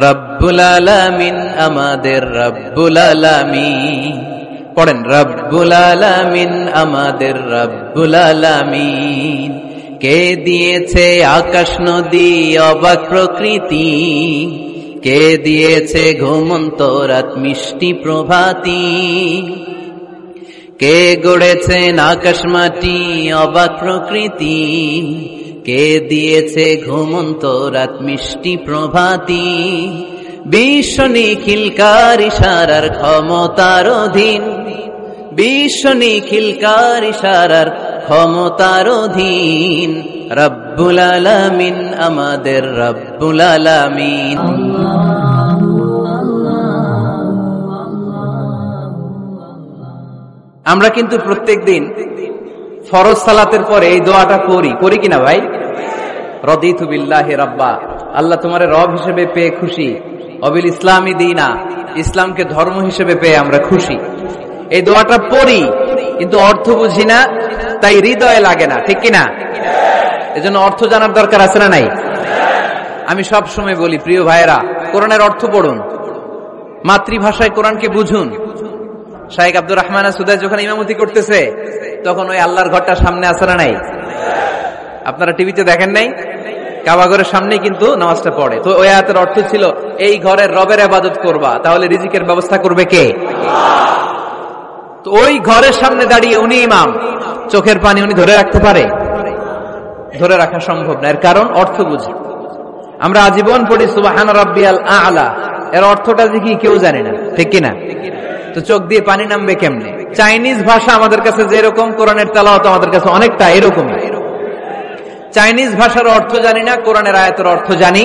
রব্বুল আলামিন আমাদের রব্বুল আলামিন, পড়েন রব্বুল আলামিন আমাদের রব্বুল আলামিন। কে দিয়েছে আকাশ নদী অবাক প্রকৃতি, কে দিয়েছে ঘুমন্ত রাত মিষ্টি প্রভাতী, কে গড়েছেন আকাশ মাটি অবাক প্রকৃতি, কে দিয়েছে ঘুমন্ত রাত মিষ্টি প্রভাতী। বিশ্ব নিখিলকার ইশারার ক্ষমতার অধীন, বিশ্ব নিখিলকার ইশারার ক্ষমতার অধীন। রব্বুল আলামিন আমাদের রব্বুল আলামিন। আমরা কিন্তু প্রত্যেকদিন ফরজ সালাতের পরে এই দোয়াটা করি কিনা ভাই? রদিতু বিল্লাহি রাব্বা, আল্লাহ তোমারে রব হিসেবে পেয়ে খুশি, অবিল ইসলামী দীনা, ইসলামকে ধর্ম হিসেবে পেয়ে আমরা খুশি। এই দোয়াটা পড়ি কিন্তু অর্থ বুঝি না, তাই হৃদয়ে লাগে না, ঠিক কিনা? এজন্য অর্থ জানার দরকার আছে না নাই? আমি সব সময় বলি প্রিয় ভাইয়েরা, কোরআনের অর্থ পড়ুন, মাতৃভাষায় কোরআনকে বুঝুন। শাইখ আব্দুর রহমান সুদাই যখন ইমামতি করতেছে তখন ওই আল্লাহর ঘরটা সামনে আছে না নাই? আপনারা টিভিতে দেখেন নাই? কাবা ঘরের সামনেই কিন্তু নামাজটা পড়ে। তো ওই আয়াতের অর্থ ছিল এই ঘরের রবের ইবাদত করবা, তাহলে রিজিকের ব্যবস্থা করবে কে? তো ওই ঘরের সামনে দাঁড়িয়ে উনি ইমাম, চোখের পানি উনি ধরে রাখতে পারে? ধরে রাখা সম্ভব না, এর কারণ অর্থ বুঝি। আমরা আজীবন পড়ি সুবহান রাব্বিয়াল আ'লা, এর অর্থটা কি কেউ জানে না, ঠিক কিনা? তো চোখ দিয়ে পানি নামবে কেমনে? চাইনিজ ভাষা আমাদের কাছে যেরকম, কোরআনের তেলাওয়াত আমাদের কাছে অনেকটা এরকম। চাইনিজ ভাষার অর্থ জানি না, কোরআনের আয়াতের অর্থ জানি,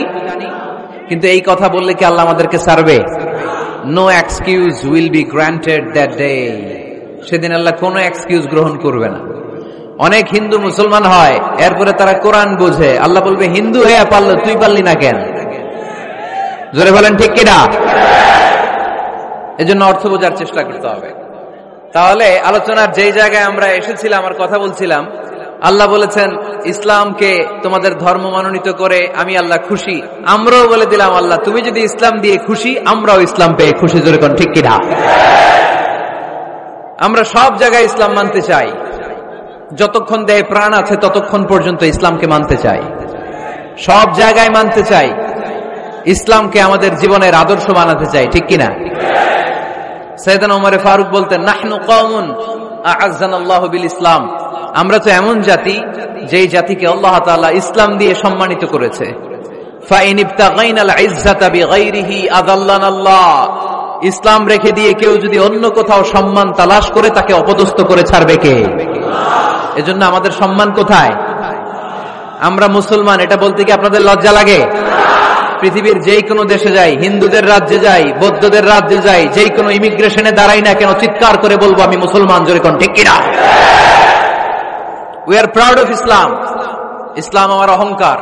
কিন্তু এই কথা বললে কি আল্লাহ আমাদেরকে ছাড়বে? No excuse will be granted that day. সেদিন আল্লাহ কোনো এক্সকিউজ গ্রহণ করবে না। অনেক হিন্দু মুসলমান হয়, এরপরে তারা কোরআন বোঝে, আল্লাহ বলবে হিন্দু হয়ে পারলো, তুই পারলি না কেন? জোরে বলেন ঠিক কিনা? এজন্য অর্থ বোঝার চেষ্টা করতে হবে। তাহলে আলোচনার যেই জায়গায় আমরা এসেছিলাম আর কথা বলছিলাম, আল্লাহ বলেছেন ইসলামকে তোমাদের ধর্ম মনোনীত করে আমি আল্লাহ খুশি। আমরাও বলে দিলাম আল্লাহ তুমি যদি ইসলাম দিয়ে খুশি, আমরাও ইসলাম পেয়ে খুশি। জোরে কোন ঠিক কিনা? আমরা সব জায়গায় ইসলাম মানতে চাই, যতক্ষণ দেহে প্রাণ আছে ততক্ষণ পর্যন্ত ইসলামকে মানতে চাই, সব জায়গায় মানতে চাই, ইসলামকে আমাদের জীবনের আদর্শ বানাতে চাই, ঠিক কিনা? সাইয়েদনা ওমর ফারুক বলতেন নাহনু কওমুন আ'আজ্জানাল্লাহু বিল ইসলাম, আমরা তো এমন জাতি যেই জাতিকে আল্লাহ তাআলা ইসলাম দিয়ে সম্মানিত করেছে। ফাইন ইবতাগাইনাল ইজ্জাতা বিগাইরিহি আযাল্লানাল্লাহ, ইসলাম রেখে দিয়ে কেউ যদি অন্য কোথাও সম্মান তালাশ করে তাকে অপদস্থ করে ছাড়বে কে? এজন্য আমাদের সম্মান কোথায়? আমরা মুসলমান, এটা বলতে কি আপনাদের লজ্জা লাগে? পৃথিবীর যেই কোনো দেশে যাই, হিন্দুদের রাজ্যে যাই, বৌদ্ধদের রাজ্যে যাই, যেই কোনো ইমিগ্রেশনে দাঁড়াই না কেন, চিৎকার করে বলবো আমি মুসলমান। জোরে কোন ঠিক কিনা? We are proud of Islam. ইসলাম আমার অহংকার,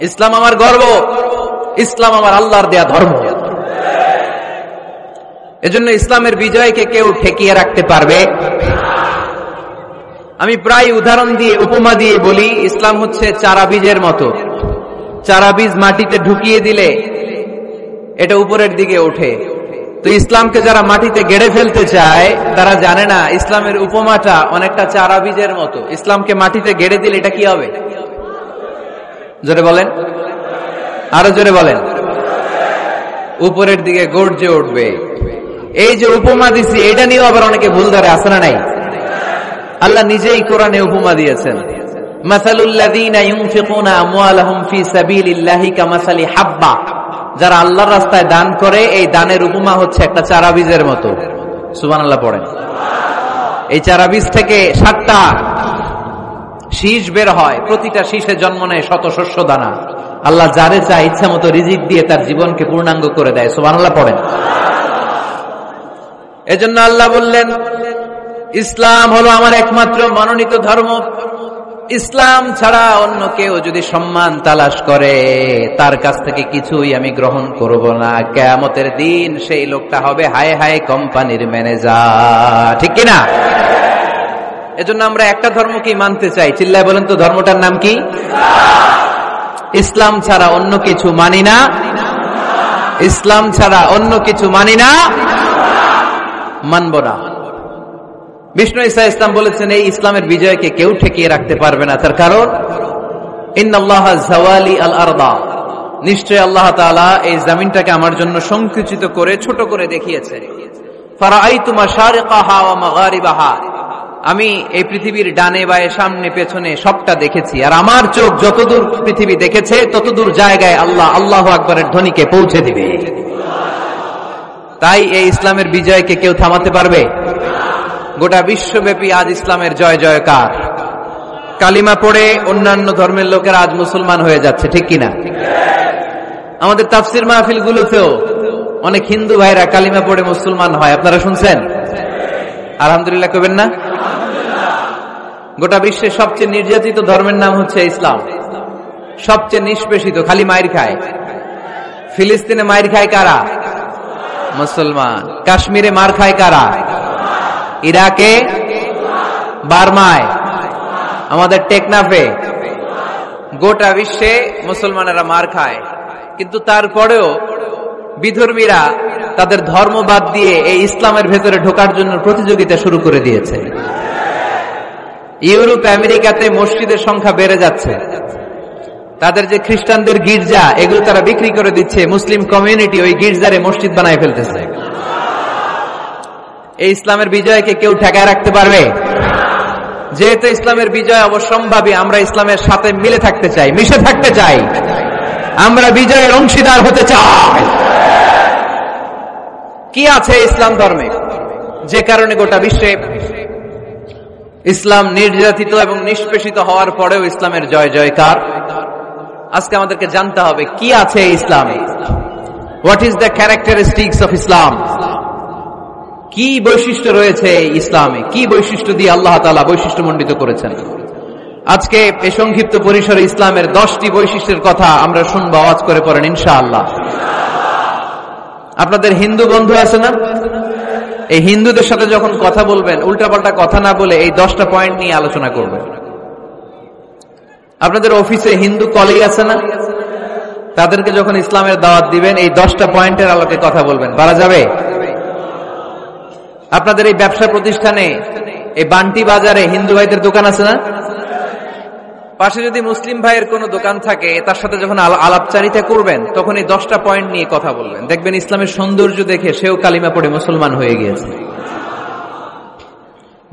ইসলাম আমার গর্ব, ইসলাম আমার আল্লাহর দেয়া ধর্ম। এজন্য ইসলামের বিজয়কে কেউ ঠেকিয়ে রাখতে পারবে? আমি প্রায় উদাহরণ দিয়ে, উপমা দিয়ে বলি, ইসলাম হচ্ছে চারা বীজের মতো। চারা বীজ মাটিতে ঢুকিয়ে দিলে এটা উপরের দিকে ওঠে। তো ইসলামকে যারা মাটিতে গেড়ে ফেলতে চায় তারা জানে না ইসলামের উপমাটা অনেকটা চারা বীজের মতো। ইসলামকে মাটিতে গেড়ে দিলে এটা কি হবে? জোরে বলেন, আরো জোরে বলেন। উপরের দিকে গর্জে উঠবে। এই যে উপমা দিছি, এটা নিয়েও আবার অনেকে ভুল ধরে, আছে না নাই? আল্লাহ নিজেই কোরআনে উপমা দিয়েছেন, মাসালুল লাযীনা ইউনফিকুনা আমওয়ালাহুম ফি সাবিলিল্লাহি কামাসালি হাব্বা, যারা আল্লাহর রাস্তায় দান করে এই দানের উপমা হচ্ছে একটা চারা বীজের মতো। সুবহানাল্লাহ পড়েন। এই চারা বীজ থেকে 7টা শীষ বের হয়, প্রতিটা শীষে জন্ম নেয় শত শস্য দানা। আল্লাহ যারে চায় ইচ্ছা মতো রিজিক দিয়ে তার জীবনকে পূর্ণাঙ্গ করে দেয়। সুবহানাল্লাহ পড়েন। এজন্য আল্লাহ বললেন ইসলাম হলো আমার একমাত্র মনোনীত ধর্ম। ইসলাম ছাড়া অন্য কেউ যদি সম্মান তালাশ করে তার কাছ থেকে কিছুই আমি গ্রহণ করব না। কিয়ামতের দিন সেই লোকটা হবে হায় হায় কোম্পানির ম্যানেজার, ঠিক কিনা? এজন্য আমরা একটা ধর্মকেই মানতে চাই। চিল্লায় বলেন তো ধর্মটার নাম কি? ইসলাম ছাড়া অন্য কিছু মানি না। ইসলাম ছাড়া অন্য কিছু মানি না, মানব না। বিষ্ণু ঈসা ইসলাম বলেছেন এই ইসলামের বিজয়কে কেউ ঠেকিয়ে রাখতে পারবে না। তার কারণ ইন্নাল্লাহা যাওয়ালি আল আরদা, নিশ্চয় আল্লাহ তাআলা এই জমিনটাকে আমার জন্য সংকুচিত করে ছোট করে দেখিয়েছে। ফারাআইতু মাশারিকাহা ওয়া মাগারিবাহা, আমি এই পৃথিবীর ডানে বায়ে সামনে পেছনে সবটা দেখেছি, আর আমার চোখ যতদূর পৃথিবী দেখেছে ততদূর জায়গায় আল্লাহ আল্লাহু আকবারের ধ্বনিকে পৌঁছে দিবে। তাই এই ইসলামের বিজয়কে কেউ থামাতে পারবে? গোটা বিশ্বব্যাপী আজ ইসলামের জয় জয়কার। কালিমা পড়ে অন্যান্য ধর্মের লোকেরা আজ মুসলমান হয়ে যাচ্ছে, ঠিক কিনা? আমাদের তাফসির মাহফিল গুলোতেও অনেক হিন্দু ভাইরা কালিমা পড়ে মুসলমান হয়, আপনারা শুনছেন? আলহামদুলিল্লাহ কইবেন না? গোটা বিশ্বের সবচেয়ে নির্যাতিত ধর্মের নাম হচ্ছে ইসলাম, সবচেয়ে নিষ্পেষিত, খালি মাইর খায়। ফিলিস্তিনে মাইর খায় কারা? মুসলমান। কাশ্মীরে মার খায় কারা? ইরাকে, বার্মায়, আমাদের টেকনাফে, গোটা বিশ্বে মুসলমানেরা মার খায়। কিন্তু তারপরেও বিধর্মীরা তাদের ধর্ম বাদ দিয়ে এই ইসলামের ভেতরে ঢোকার জন্য প্রতিযোগিতা শুরু করে দিয়েছে। ইউরোপ আমেরিকাতে মসজিদের সংখ্যা বেড়ে যাচ্ছে, তাদের যে খ্রিস্টানদের গির্জা এগুলো তারা বিক্রি করে দিচ্ছে, মুসলিম কমিউনিটি ওই গির্জারে মসজিদ বানায় ফেলতেছে। এই ইসলামের বিজয়কে কেউ ঠেকায় রাখতে পারবে? যেহেতু ইসলামের বিজয় অবশ্যম্ভাবী, আমরা ইসলামের সাথে মিলে থাকতে চাই, মিশে থাকতে চাই, আমরা বিজয়ের অংশীদার হতে চাই। কি আছে ইসলাম ধর্মে যে কারণে গোটা বিশ্বে ইসলাম নির্যাতিত এবং নিষ্পেষিত হওয়ার পরেও ইসলামের জয় জয়কার? আজকে আমাদেরকে জানতে হবে কি আছে ইসলামে। What is the characteristics of Islam? কি বৈশিষ্ট্য রয়েছে ইসলামে, কি বৈশিষ্ট্য দিয়ে আল্লাহ তাআলা বৈশিষ্ট্যমণ্ডিত করেছেন? আজকে এই সংক্ষিপ্ত পরিসরে ইসলামের 10টি বৈশিষ্ট্যের কথা আমরা শুনবো, আওয়াজ করে পড়েন ইনশাআল্লাহ। আপনাদের হিন্দু বন্ধু আছে না? এই হিন্দুদের সাথে যখন কথা বলবেন উল্টাপাল্টা কথা না বলে এই 10টা পয়েন্ট নিয়ে আলোচনা করবেন। আপনাদের অফিসে হিন্দু কলিগ আছে না? তাদেরকে যখন ইসলামের দাওয়াত দিবেন এই 10টা পয়েন্টের আলোকে কথা বলবেন, পারা যাবে? আপনাদের এই ব্যবসা প্রতিষ্ঠানে, এই বান্টি বাজারে হিন্দু ভাইদের দোকান আছে না? পাশে যদি মুসলিম ভাইয়ের কোনো দোকান থাকে তার সাথে যখন আলাপচারিতা করবেন তখন এই 10টা পয়েন্ট নিয়ে কথা বলবেন, দেখবেন ইসলামের সৌন্দর্য দেখে সেও কালিমা পড়ে মুসলমান হয়ে গিয়েছে।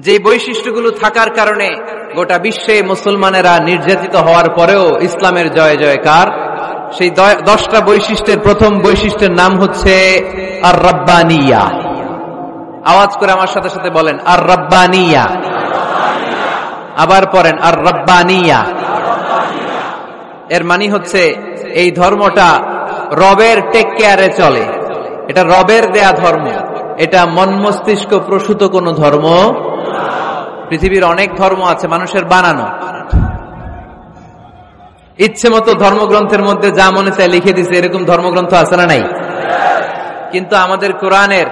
যে বৈশিষ্ট্যগুলো থাকার কারণে গোটা বিশ্বে মুসলমানেরা নির্যাতিত হওয়ার পরেও ইসলামের জয় জয়কার, সেই 10টা বৈশিষ্ট্যের প্রথম বৈশিষ্ট্যের নাম হচ্ছে আর রাব্বানিয়া। আওয়াজ করে আমার সাথে সাথে বলেন আর রাব্বানিয়া। আবার পড়েন আর রাব্বানিয়া। এর মানে হচ্ছে এই ধর্মটা রবের টেক কেয়ারে চলে, এটা রবের দেয়া ধর্ম, এটা মন মস্তিষ্ক প্রসূত কোন ধর্ম। পৃথিবীর অনেক ধর্ম আছে মানুষের বানানো, ইচ্ছে মতো ধর্মগ্রন্থের মধ্যে যা মনে চায় লিখে দিছে, এরকম ধর্মগ্রন্থ আছে না নাই? কিন্তু আমাদের কোরআনের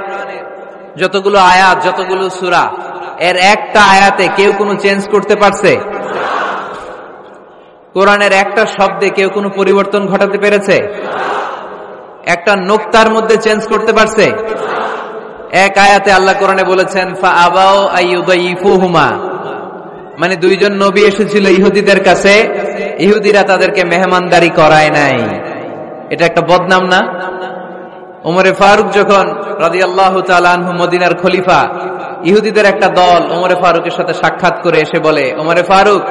যতগুলো আয়াত, যতগুলো সূরা, এর একটা আয়াতে কেউ কোনো চেঞ্জ করতে পারছে? কোরআনের একটা শব্দে কেউ কোনো পরিবর্তন ঘটাতে পেরেছে? একটা নোক্তার মধ্যে চেঞ্জ করতে পারছে? এক আয়াতে আল্লাহ কোরআনে বলেছেন ফাআবাউ আইয়ুদাইফুহুমা, মানে দুইজন নবী এসেছিল ইহুদিদের কাছে, ইহুদিরা তাদেরকে মেহমানদারি করায় নাই। এটা একটা বদনাম না? ওমরে ফারুক যখন রাদিয়াল্লাহু তাআলা আনহু মদিনার খলিফা, ইহুদিদের একটা দল ওমরে ফারুকের সাথে সাক্ষাৎ করে এসে বলে, ওমরে ফারুক,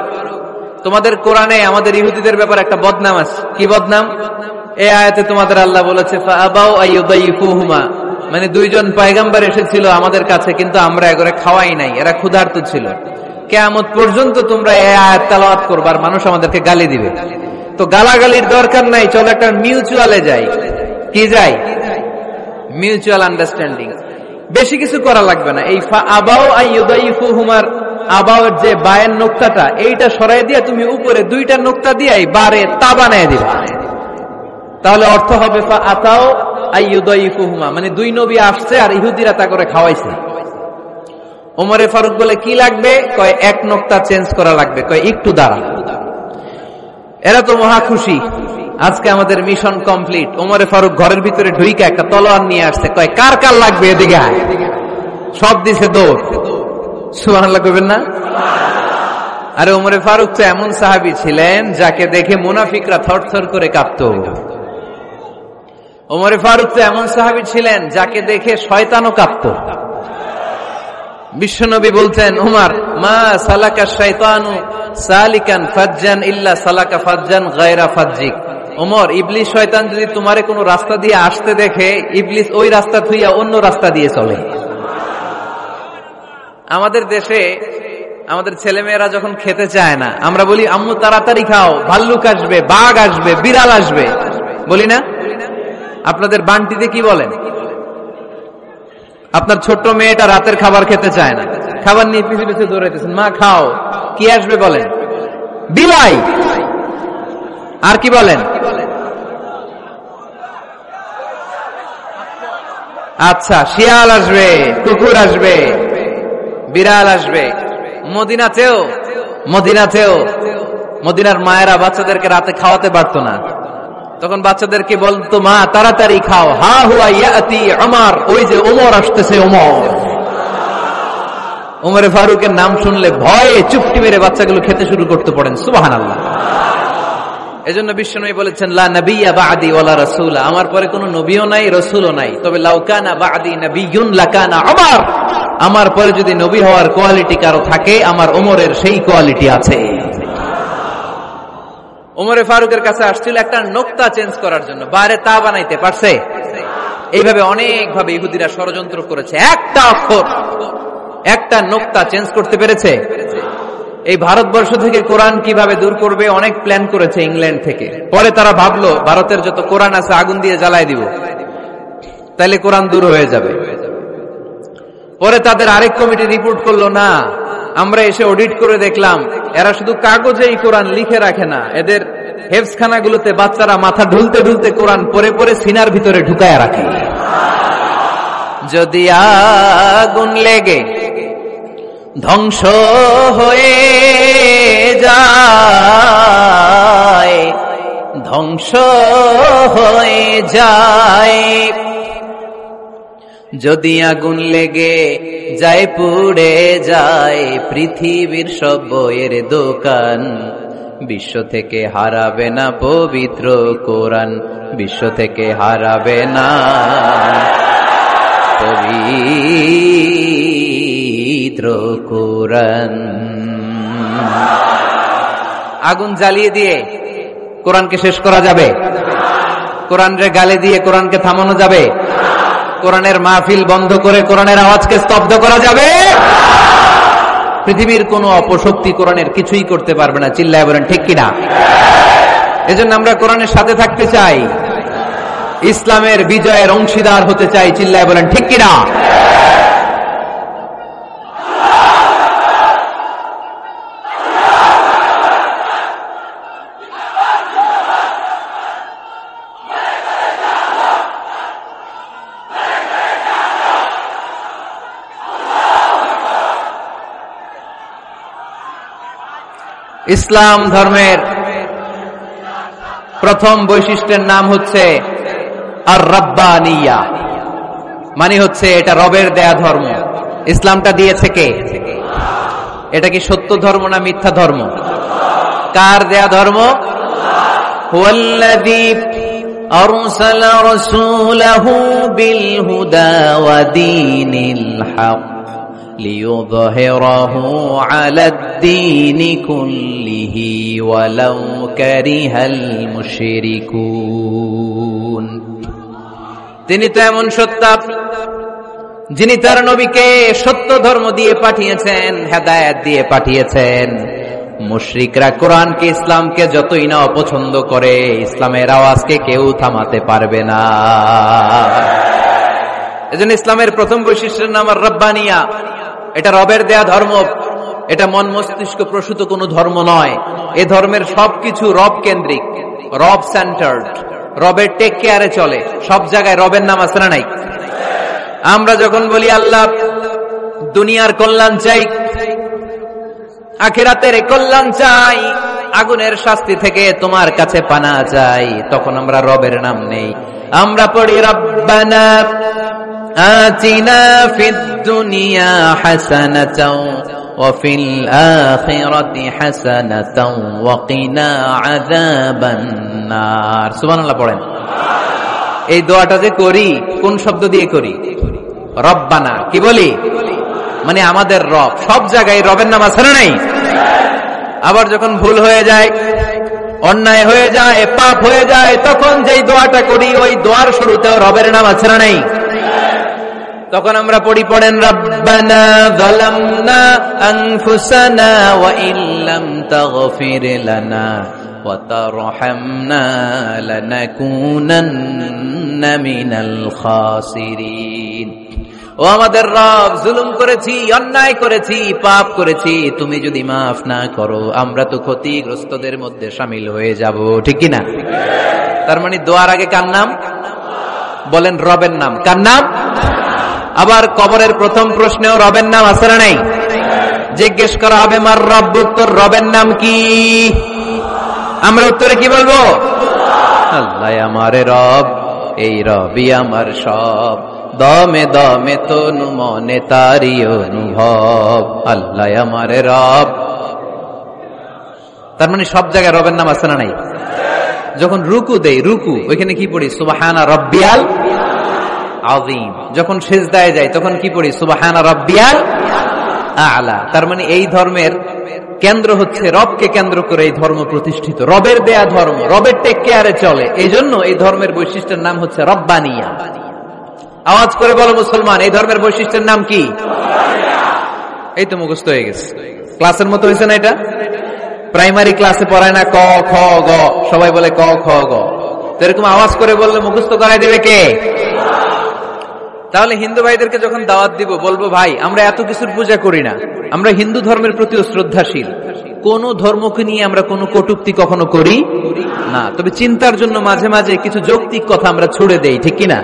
তোমাদের কোরআনে আমাদের ইহুদিদের ব্যাপারে একটা বদনাম আছে। কি বদনাম? এই আয়াতে তোমাদের আল্লাহ বলেছে ফাআবাউ আইয়ুদাইফুহুমা, মানে দুইজন পয়গম্বর এসেছিল আমাদের কাছে কিন্তু আমরা এগরে খাওয়াই নাই, এরা ক্ষুধার্ত ছিল। কিয়ামত পর্যন্ত তোমরা এই আয়াত তেলাওয়াত করবে আর মানুষ আমাদেরকে গালি দিবে। তো গালাগালির দরকার নাই, চলো একটা মিউচুয়ালে যাই। কি যাই? Mutual understanding. বেশি কিছু করা লাগবে না। এই ফাআবাউ আইয়ুদাইফুহুমার আবাউর যে বায়ের নোক্তাটা, এইটা সরাই দিয়ে তুমি উপরে দুইটা নোক্তা দিয়ে বারে তা বানায় দিবা, তাহলে অর্থ হবে ফাআতাউ আইয়ুদাইফুহুমা, মানে দুই নবী আসছে আর ইহুদিরা তা করে খাওয়াইছে। ওমরে ফারুক বলে কি লাগবে? কয় এক নোক্তা চেঞ্জ করা লাগবে। কয় একটু দাঁড়া। এরা তো মহা খুশি, আজকে আমাদের মিশন কমপ্লিট। ওমরে ফারুক ঘরের ভিতরে ঢুইকা একটা তলোয়ার নিয়ে আসছে, কয় কার কার লাগবে এদিকে আয়। সব দিছে দৌড়। সুবহানাল্লাহ কইবেন না? আরে ওমরে ফারুক তো এমন সাহাবী ছিলেন যাকে দেখে মুনাফিকরা থরথর করে কাঁপতো। ওমরে ফারুক তো এমন সাহাবী ছিলেন যাকে দেখে শয়তানও কাঁপতো। বিশ্বনবী বলতেন, উমর মা সালাকা শাইতানু সালিকান ফাজ্জান ইল্লা সালাকা ফাজ্জান গায়রা ফাজ্জিক। ওমর, ইবলিস শয়তান যদি তোমারে কোনো রাস্তা দিয়ে আসতে দেখে, ইবলিস ওই রাস্তা থুইয়া অন্য রাস্তা দিয়ে চলে। আমাদের দেশে আমাদের ছেলেমেয়েরা যখন খেতে চায় না, আমরা বলি আম্মু তাড়াতাড়ি খাও, ভাল্লুক আসবে, বাঘ আসবে, বিড়াল আসবে, বলি না? আপনাদের বান্টিতে কি বলেন? আপনার ছোট্ট মেয়েটা রাতের খাবার খেতে চায় না, খাবার নিয়ে পিছু পিছু দৌড়াইতেছেন, মা খাও, কি আসবে বলেন? বিলাই। আর কি বলেন? আচ্ছা, শিয়াল আসবে, কুকুর আসবে, বিড়াল আসবে। মদিনাতেও মদিনার মায়েরা বাচ্চাদেরকে রাতে খাওয়াতে পারতো না, তখন বাচ্চাদেরকে বলতো, মা তাড়াতাড়ি খাও, হা হুয়া ইয়াতি উমর, ওই যে ওমর আসতেছে। ওমরে ফারুকের নাম শুনলে ভয়ে চুপটি মেরে বাচ্চাগুলো খেতে শুরু করতে পড়েন। সুবহানাল্লাহ। এজন্য বিশ্বনবী বলেছেন, লা নাবিয়্যা বা'দি ওয়ালা রাসূলা, আমার পরে কোনো নবীও নাই, রাসূলও নাই, তবে লাউ কানা বা'দি নাবিয়্যুন লাকানা উমর, আমার পরে যদি নবী হওয়ার কোয়ালিটি কারো থাকে, আমার ওমরের সেই কোয়ালিটি আছে। ওমরে ফারুকের কাছে আসছিল একটা নোক্তা চেঞ্জ করার জন্য, বাইরে তা বানাইতে পারছে? এইভাবে অনেক ভাবে ইহুদিরা ষড়যন্ত্র করেছে, একটা অক্ষর, একটা নোক্তা চেঞ্জ করতে পেরেছে? এই ভারতবর্ষ থেকে কোরআন কিভাবে দূর করবে অনেক প্ল্যান করেছে ইংল্যান্ড থেকে। পরে তারা ভাবলো ভারতের যত কোরআন আছে আগুন দিয়ে জ্বালায় দিব, তাইলে কোরআন দূর হয়ে যাবে। পরে তাদের আরেক কমিটি রিপোর্ট করলো, না, আমরা এসে অডিট করে দেখলাম এরা শুধু কাগজেই কোরআন লিখে রাখে না, এদের হেফজখানাগুলোতে বাচ্চারা মাথা ঢুলতে ঢুলতে কোরআন পরে পরে সিনার ভিতরে ঢুকায় রাখে। যদি আগুন লেগে ধ্বংস হয়ে যায়, ধ্বংস হয়ে যায়, যদি আগুন লেগে যায় পুড়ে যায় পৃথিবীর সব বইয়ের দোকান, বিশ্ব থেকে হারাবে না পবিত্র কোরআন, বিশ্ব থেকে হারাবে না পবিত্র কোরআন। আগুন জ্বালিয়ে দিয়ে কোরআনকে শেষ করা যাবে? কোরআনের গালে দিয়ে কোরআনকে থামানো যাবে? কোরআনের মাহফিল বন্ধ করে কোরআনের আওয়াজকে স্তব্ধ করা যাবে? পৃথিবীর কোন অপশক্তি কোরআনের কিছুই করতে পারবে না। চিল্লায় বলেন ঠিক কিনা? এজন্য আমরা কোরআনের সাথে থাকতে চাই, ইসলামের বিজয়ের অংশীদার হতে চাই। চিল্লায় বলেন ঠিক কিনা? ইসলাম ধর্মের প্রথম বৈশিষ্ট্যের নাম হচ্ছে আর রাব্বানিয়া, মানে হচ্ছে এটা রবের দেয়া ধর্ম। ইসলামটা দিয়েছে কে? এটা কি সত্য ধর্ম না মিথ্যা ধর্ম? কার দেয়া ধর্ম? হুয়াল্লাযী আরসালা রাসূলাহু বিল হুদা ওয়া দীনিল হক লিইয়ুযহিরাহু আলাদ-দীনি কুল্লিহি ওয়ালাউ কারিহাল মুশরিকুন। তিনি তো এমন সত্তা যিনি তার নবীকে সত্য ধর্ম দিয়ে পাঠিয়েছেন, হেদায়েত দিয়ে পাঠিয়েছেন। মুশরিকরা কোরআনকে, ইসলামকে যতই না অপছন্দ করে, ইসলামের আওয়াজকে কেউ থামাতে পারবে না। এজন্য ইসলামের প্রথম বৈশিষ্ট্যের নাম আর রাব্বানিয়া। এটা রবের দেয়া ধর্ম, এটা মন মস্তিষ্ক প্রসূত কোনো ধর্ম নয়। এ ধর্মের সবকিছু রব কেন্দ্রিক, রব সেন্টার্ড, রবের টেক কেয়ারে চলে। সব জায়গায় রবের নাম আছে না নাই? আমরা যখন বলি আল্লাহ দুনিয়ার কল্যাণ চাই, আখিরাতের কল্যাণ চাই, আগুনের শাস্তি থেকে তোমার কাছে পানা চাই, তখন আমরা রবের নাম নেই। আমরা পড়ি রব্বানা আতিনা ফিদ দুনিয়া হাসানাতাও ওয়া ফিল আখিরাতি হাসানাতাও ওয়া কিনা আযাবান নার। সুবহানাল্লাহ পড়েন। এই দোয়াটা যে করি কোন শব্দ দিয়ে করি? রব্বানা। কি বলি? মানে আমাদের রব। সব জায়গায় রবের নাম আছে না নাই? আবার যখন ভুল হয়ে যায়, অন্যায় হয়ে যায়, পাপ হয়ে যায়, তখন যেই দোয়াটা করি ওই দোয়ার শুরুতেও রবের নাম আছে না নাই? তখন আমরা পড়েন রব্বানা যালামনা আনফুসানা ওয়া ইল্লাম তাগফির লানা ওয়া তারহামনা লানাকুনান্না মিনাল খাসিরিন। ও আমাদের রব, জুলুম করেছি, অন্যায় করেছি, পাপ করেছি, তুমি যদি মাফ না করো আমরা তো ক্ষতিগ্রস্তদের মধ্যে শামিল হয়ে যাব। ঠিক কি না? তার মানে দোয়ার আগে কার নাম? বলেন রবের নাম। কার নাম? আবার কবরের প্রথম প্রশ্নেও রবের নাম আছে না নাই? জিজ্ঞেস করা হবে মার রব্বুক, তোর রবের নাম কি? আমরা উত্তরে কি বলবো? আল্লাহ আমার রব, এই রবই আমার সব, দমে দমে তনু মনে তারি অনুভব, আল্লাহ আমার রব। তার মানে সব জায়গায় রবের নাম আছে না নাই? যখন রুকু দেই, রুকু ওইখানে কি পড়ি? সুবহানা রাব্বিয়াল আযীম। যখন সিজদায় যাই তখন কি পড়ি? সুবহানা রাব্বিয়াল আ'লা। তার মানে এই ধর্মের কেন্দ্র হচ্ছে রবকে কেন্দ্র করে এই ধর্ম প্রতিষ্ঠিত, রবের দেয়া ধর্ম, রবের টেক কেয়ারে চলে। এই জন্য এই ধর্মের বৈশিষ্ট্যের নাম হচ্ছে রব্বানিয়া। আওয়াজ করে বলো মুসলমান, এই ধর্মের বৈশিষ্ট্যের নাম কি? এই তো মুখস্থ হয়ে গেছে। ক্লাসের মতো হয়েছে না? এটা প্রাইমারি ক্লাসে পড়ায় না ক খ গ, সবাই বলে ক খ গ। তো এরকম আওয়াজ করে বললে মুখস্থ করাই দেবে কে? তাহলে হিন্দু ভাইদেরকে যখন দাওয়াত দিব বলবো, ভাই আমরা এত কিছুর পূজা করি না, আমরা হিন্দু ধর্মের প্রতি শ্রদ্ধাশীল, কোন ধর্মকে নিয়ে আমরা কোনো কটূক্তি কখনো করি না, তবে চিন্তার জন্য মাঝে মাঝে কিছু যৌক্তিক কথা আমরা ছুড়ে দেই। ঠিক কিনা?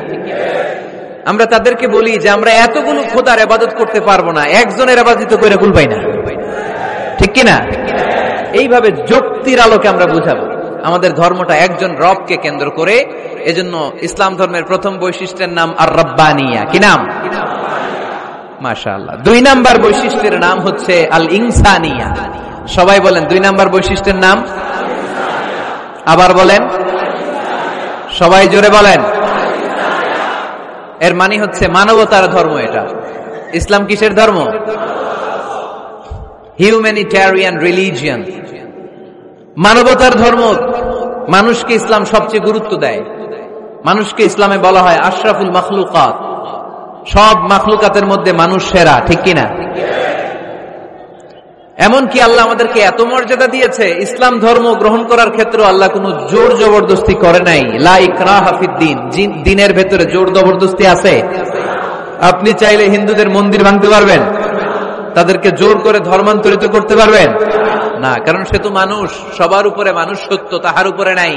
আমরা তাদেরকে বলি যে আমরা এতগুলো খোদার ইবাদত করতে পারবো না, একজনের ইবাদত করে কুল পাই না। ঠিক কিনা? এইভাবে যুক্তির আলোকে আমরা বুঝাবো আমাদের ধর্মটা একজন রবকে কেন্দ্র করে। এজন্য ইসলাম ধর্মের প্রথম বৈশিষ্ট্যের নাম আর রব্বানিয়া। কি নাম? মাশাআল্লাহ। 2 নাম্বার বৈশিষ্ট্যের নাম হচ্ছে আল ইনসানিয়া। সবাই বলেন 2 নাম্বার বৈশিষ্ট্যের নাম। আবার বলেন, সবাই জোরে বলেন। এর মানে হচ্ছে মানবতার ধর্ম। এটা ইসলাম কিসের ধর্ম? হিউম্যানিটেরিয়ান রিলিজিয়ন, মানবতার ধর্ম। মানুষকে ইসলাম সবচেয়ে গুরুত্ব দেয়। মানুষকে ইসলামে বলা হয় আশরাফুল মাখলুকাত, সব মাখলুকাতের মধ্যে মানুষ সেরা। ঠিক কিনা? এমনকি আল্লাহ আমাদেরকে এত মর্যাদা দিয়েছে, ইসলাম ধর্ম গ্রহণ করার ক্ষেত্রে আল্লাহ কোনো জোর জবরদস্তি করে নাই। লা ইকরাহা ফিদ্দীন, দ্বীনের ভেতরে জোর জবরদস্তি আছে? আপনি চাইলে হিন্দুদের মন্দির ভাঙতে পারবেন? তাদেরকে জোর করে ধর্মান্তরিত করতে পারবেন না, কারণ সে তো মানুষ, সবার উপরে মানুষ সত্য, তাহার উপরে নাই।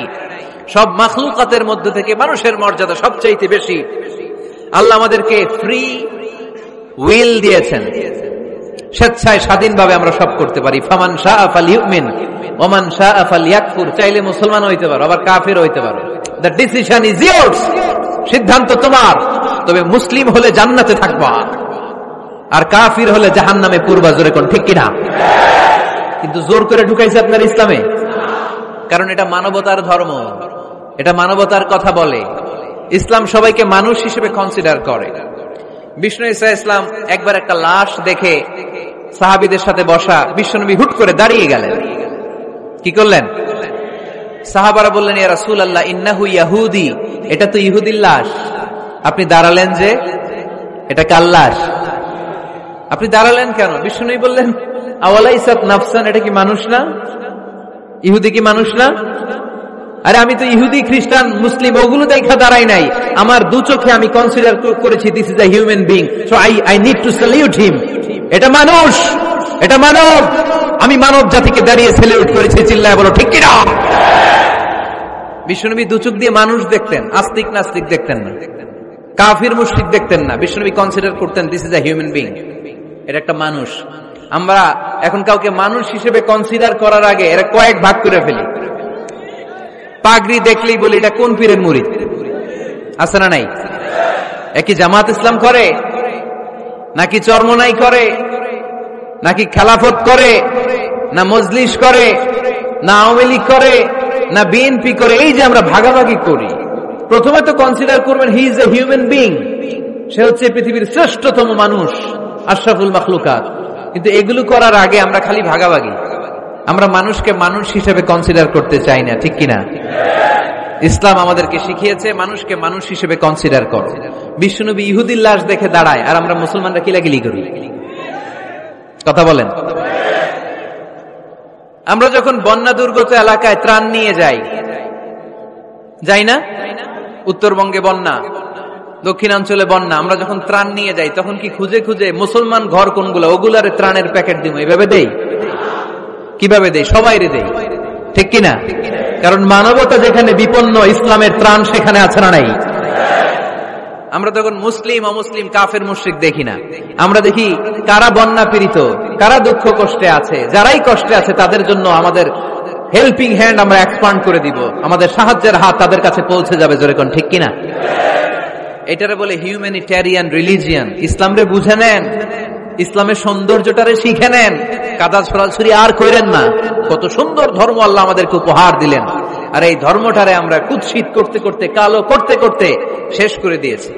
সব মাখলুকাতের মধ্যে থেকে মানুষের মর্যাদা সবচাইতে বেশি। আল্লাহ আমাদেরকে ফ্রি উইল দিয়েছেন, স্বেচ্ছায় স্বাধীনভাবে আমরা সব করতে পারি। ফামান শাআ ফালইউমিন ওয়া মান শাআ ফালইয়াকফুর। চাইলে মুসলমান হইতে পারো, আবার কাফের হইতে পারো। দ্য ডিসিশন ইজ ইয়ার্স, সিদ্ধান্ত তোমার। তবে মুসলিম হলে জান্নাতে থাকবা, আর কাফির হলে জাহান্নামে পূর্বা। জোরে কোন ঠিক কিনা? কিন্তু জোর করে ঢুকাইছে আপনার ইসলামে, কারণ এটা মানবতার ধর্ম, এটা মানবতার কথা বলে। ইসলাম সবাইকে মানুষ হিসেবে কনসিডার করে। বিষ্ণু ঈসা ইসলাম একবার একটা লাশ দেখে সাহাবীদের সাথে বসা, বিশ্বনবী হুট করে দাঁড়িয়ে গেলেন। কি করলেন? সাহাবারা বললেন, ইয়া রাসূলুল্লাহ ইন্নাহু ইয়াহুদি, এটা তো ইহুদির লাশ। আপনি দাঁড়ালেন যে, এটা কার লাশ? আপনি দাঁড়ালেন কেন? বিষ্ণুনবী বললেন, আওয়ালাইসাত নাফসান, এটা কি মানুষ না? ইহুদি কি মানুষ না? আরে আমি তো ইহুদি, খ্রিস্টান, মুসলিম ওগুলো দেখা দাঁড়াই নাই, আমার দু চোখে আমি কনসিডার করেছি this is a human being, so I need to salute হিম। এটা মানুষ, এটা মানব, আমি মানব জাতিকে দাঁড়িয়ে স্যালিউট করেছি। চিল্লায় বলো ঠিক কিনা? বিশ্বনবী দু চোখ দিয়ে মানুষ দেখতেন, আস্তিক নাস্তিক দেখতেন না, কাফির মুশরিক দেখতেন না। বিশ্বনবী কনসিডার করতেন this is a human being, এটা একটা মানুষ। আমরা এখন কাউকে মানুষ হিসেবে কনসিডার করার আগে এরা কয়েক ভাগ করে ফেলি। পাগড়ি দেখলেই বলি এটা কোন পীরের মুরিদ, আছে না নাই? একই জামাত ইসলাম করে, নাকি চরমনাই করে, নাকি খেলাফত করে, না মজলিস করে, না আওয়ামী লীগ করে, না বিএনপি করে? এই যে আমরা ভাগাভাগি করি, প্রথমে তো কনসিডার করবেন he is a human being, সে হচ্ছে পৃথিবীর শ্রেষ্ঠতম মানুষ, আশরাফুল মাখলুকাত। কিন্তু এগুলো করার আগে আমরা খালি ভাগাভাগি, আমরা মানুষকে মানুষ হিসেবে কনসিডার করতে চাই না, ঠিক কিনা? ইসলাম আমাদেরকে শিখিয়েছে মানুষকে মানুষ হিসেবে কনসিডার কর। বিশ্বনবী ইহুদির লাশ দেখে দাঁড়ায়, আর আমরা মুসলমানরা কিলাকিলি করি। কথা বলেন। আমরা যখন বন্যা দুর্গত এলাকায় ত্রাণ নিয়ে যাই না? উত্তরবঙ্গে বন্যা, দক্ষিণাঞ্চলে বন্যা, আমরা যখন ত্রাণ নিয়ে যাই তখন কি খুঁজে খুঁজে মুসলমান ঘর কোনগুলো ওগুলারে ত্রাণের প্যাকেট দিব এভাবে দেই? কিভাবে দেই? সবাইরে দেই, ঠিক কিনা? কারণ মানবতা যেখানে বিপন্ন, ইসলামের ত্রাণ সেখানে আছে না নাই? আমরা তখন মুসলিম অমুসলিম কাফের মুশরিক দেখি না, আমরা দেখি কারা বন্যা পীড়িত, কারা দুঃখ কষ্টে আছে। যারাই কষ্টে আছে তাদের জন্য আমাদের হেল্পিং হ্যান্ড আমরা এক্সপান্ড করে দিব, আমাদের সাহায্যের হাত তাদের কাছে পৌঁছে যাবে। জোরে কোন ঠিক কিনা? এটারে বলে হিউম্যানিটেরিয়ান রিলিজিয়ান। ইসলামরে বুঝে নেন, ইসলামের সৌন্দর্যটারে শিখে নেন, কাদা ছড়াছড়ি আর কইরেন না। কত সুন্দর ধর্ম আল্লাহ আমাদেরকে উপহার দিলেন, আর এই ধর্মটারে আমরা কুৎসিত করতে করতে, কালো করতে করতে শেষ করে দিয়েছি।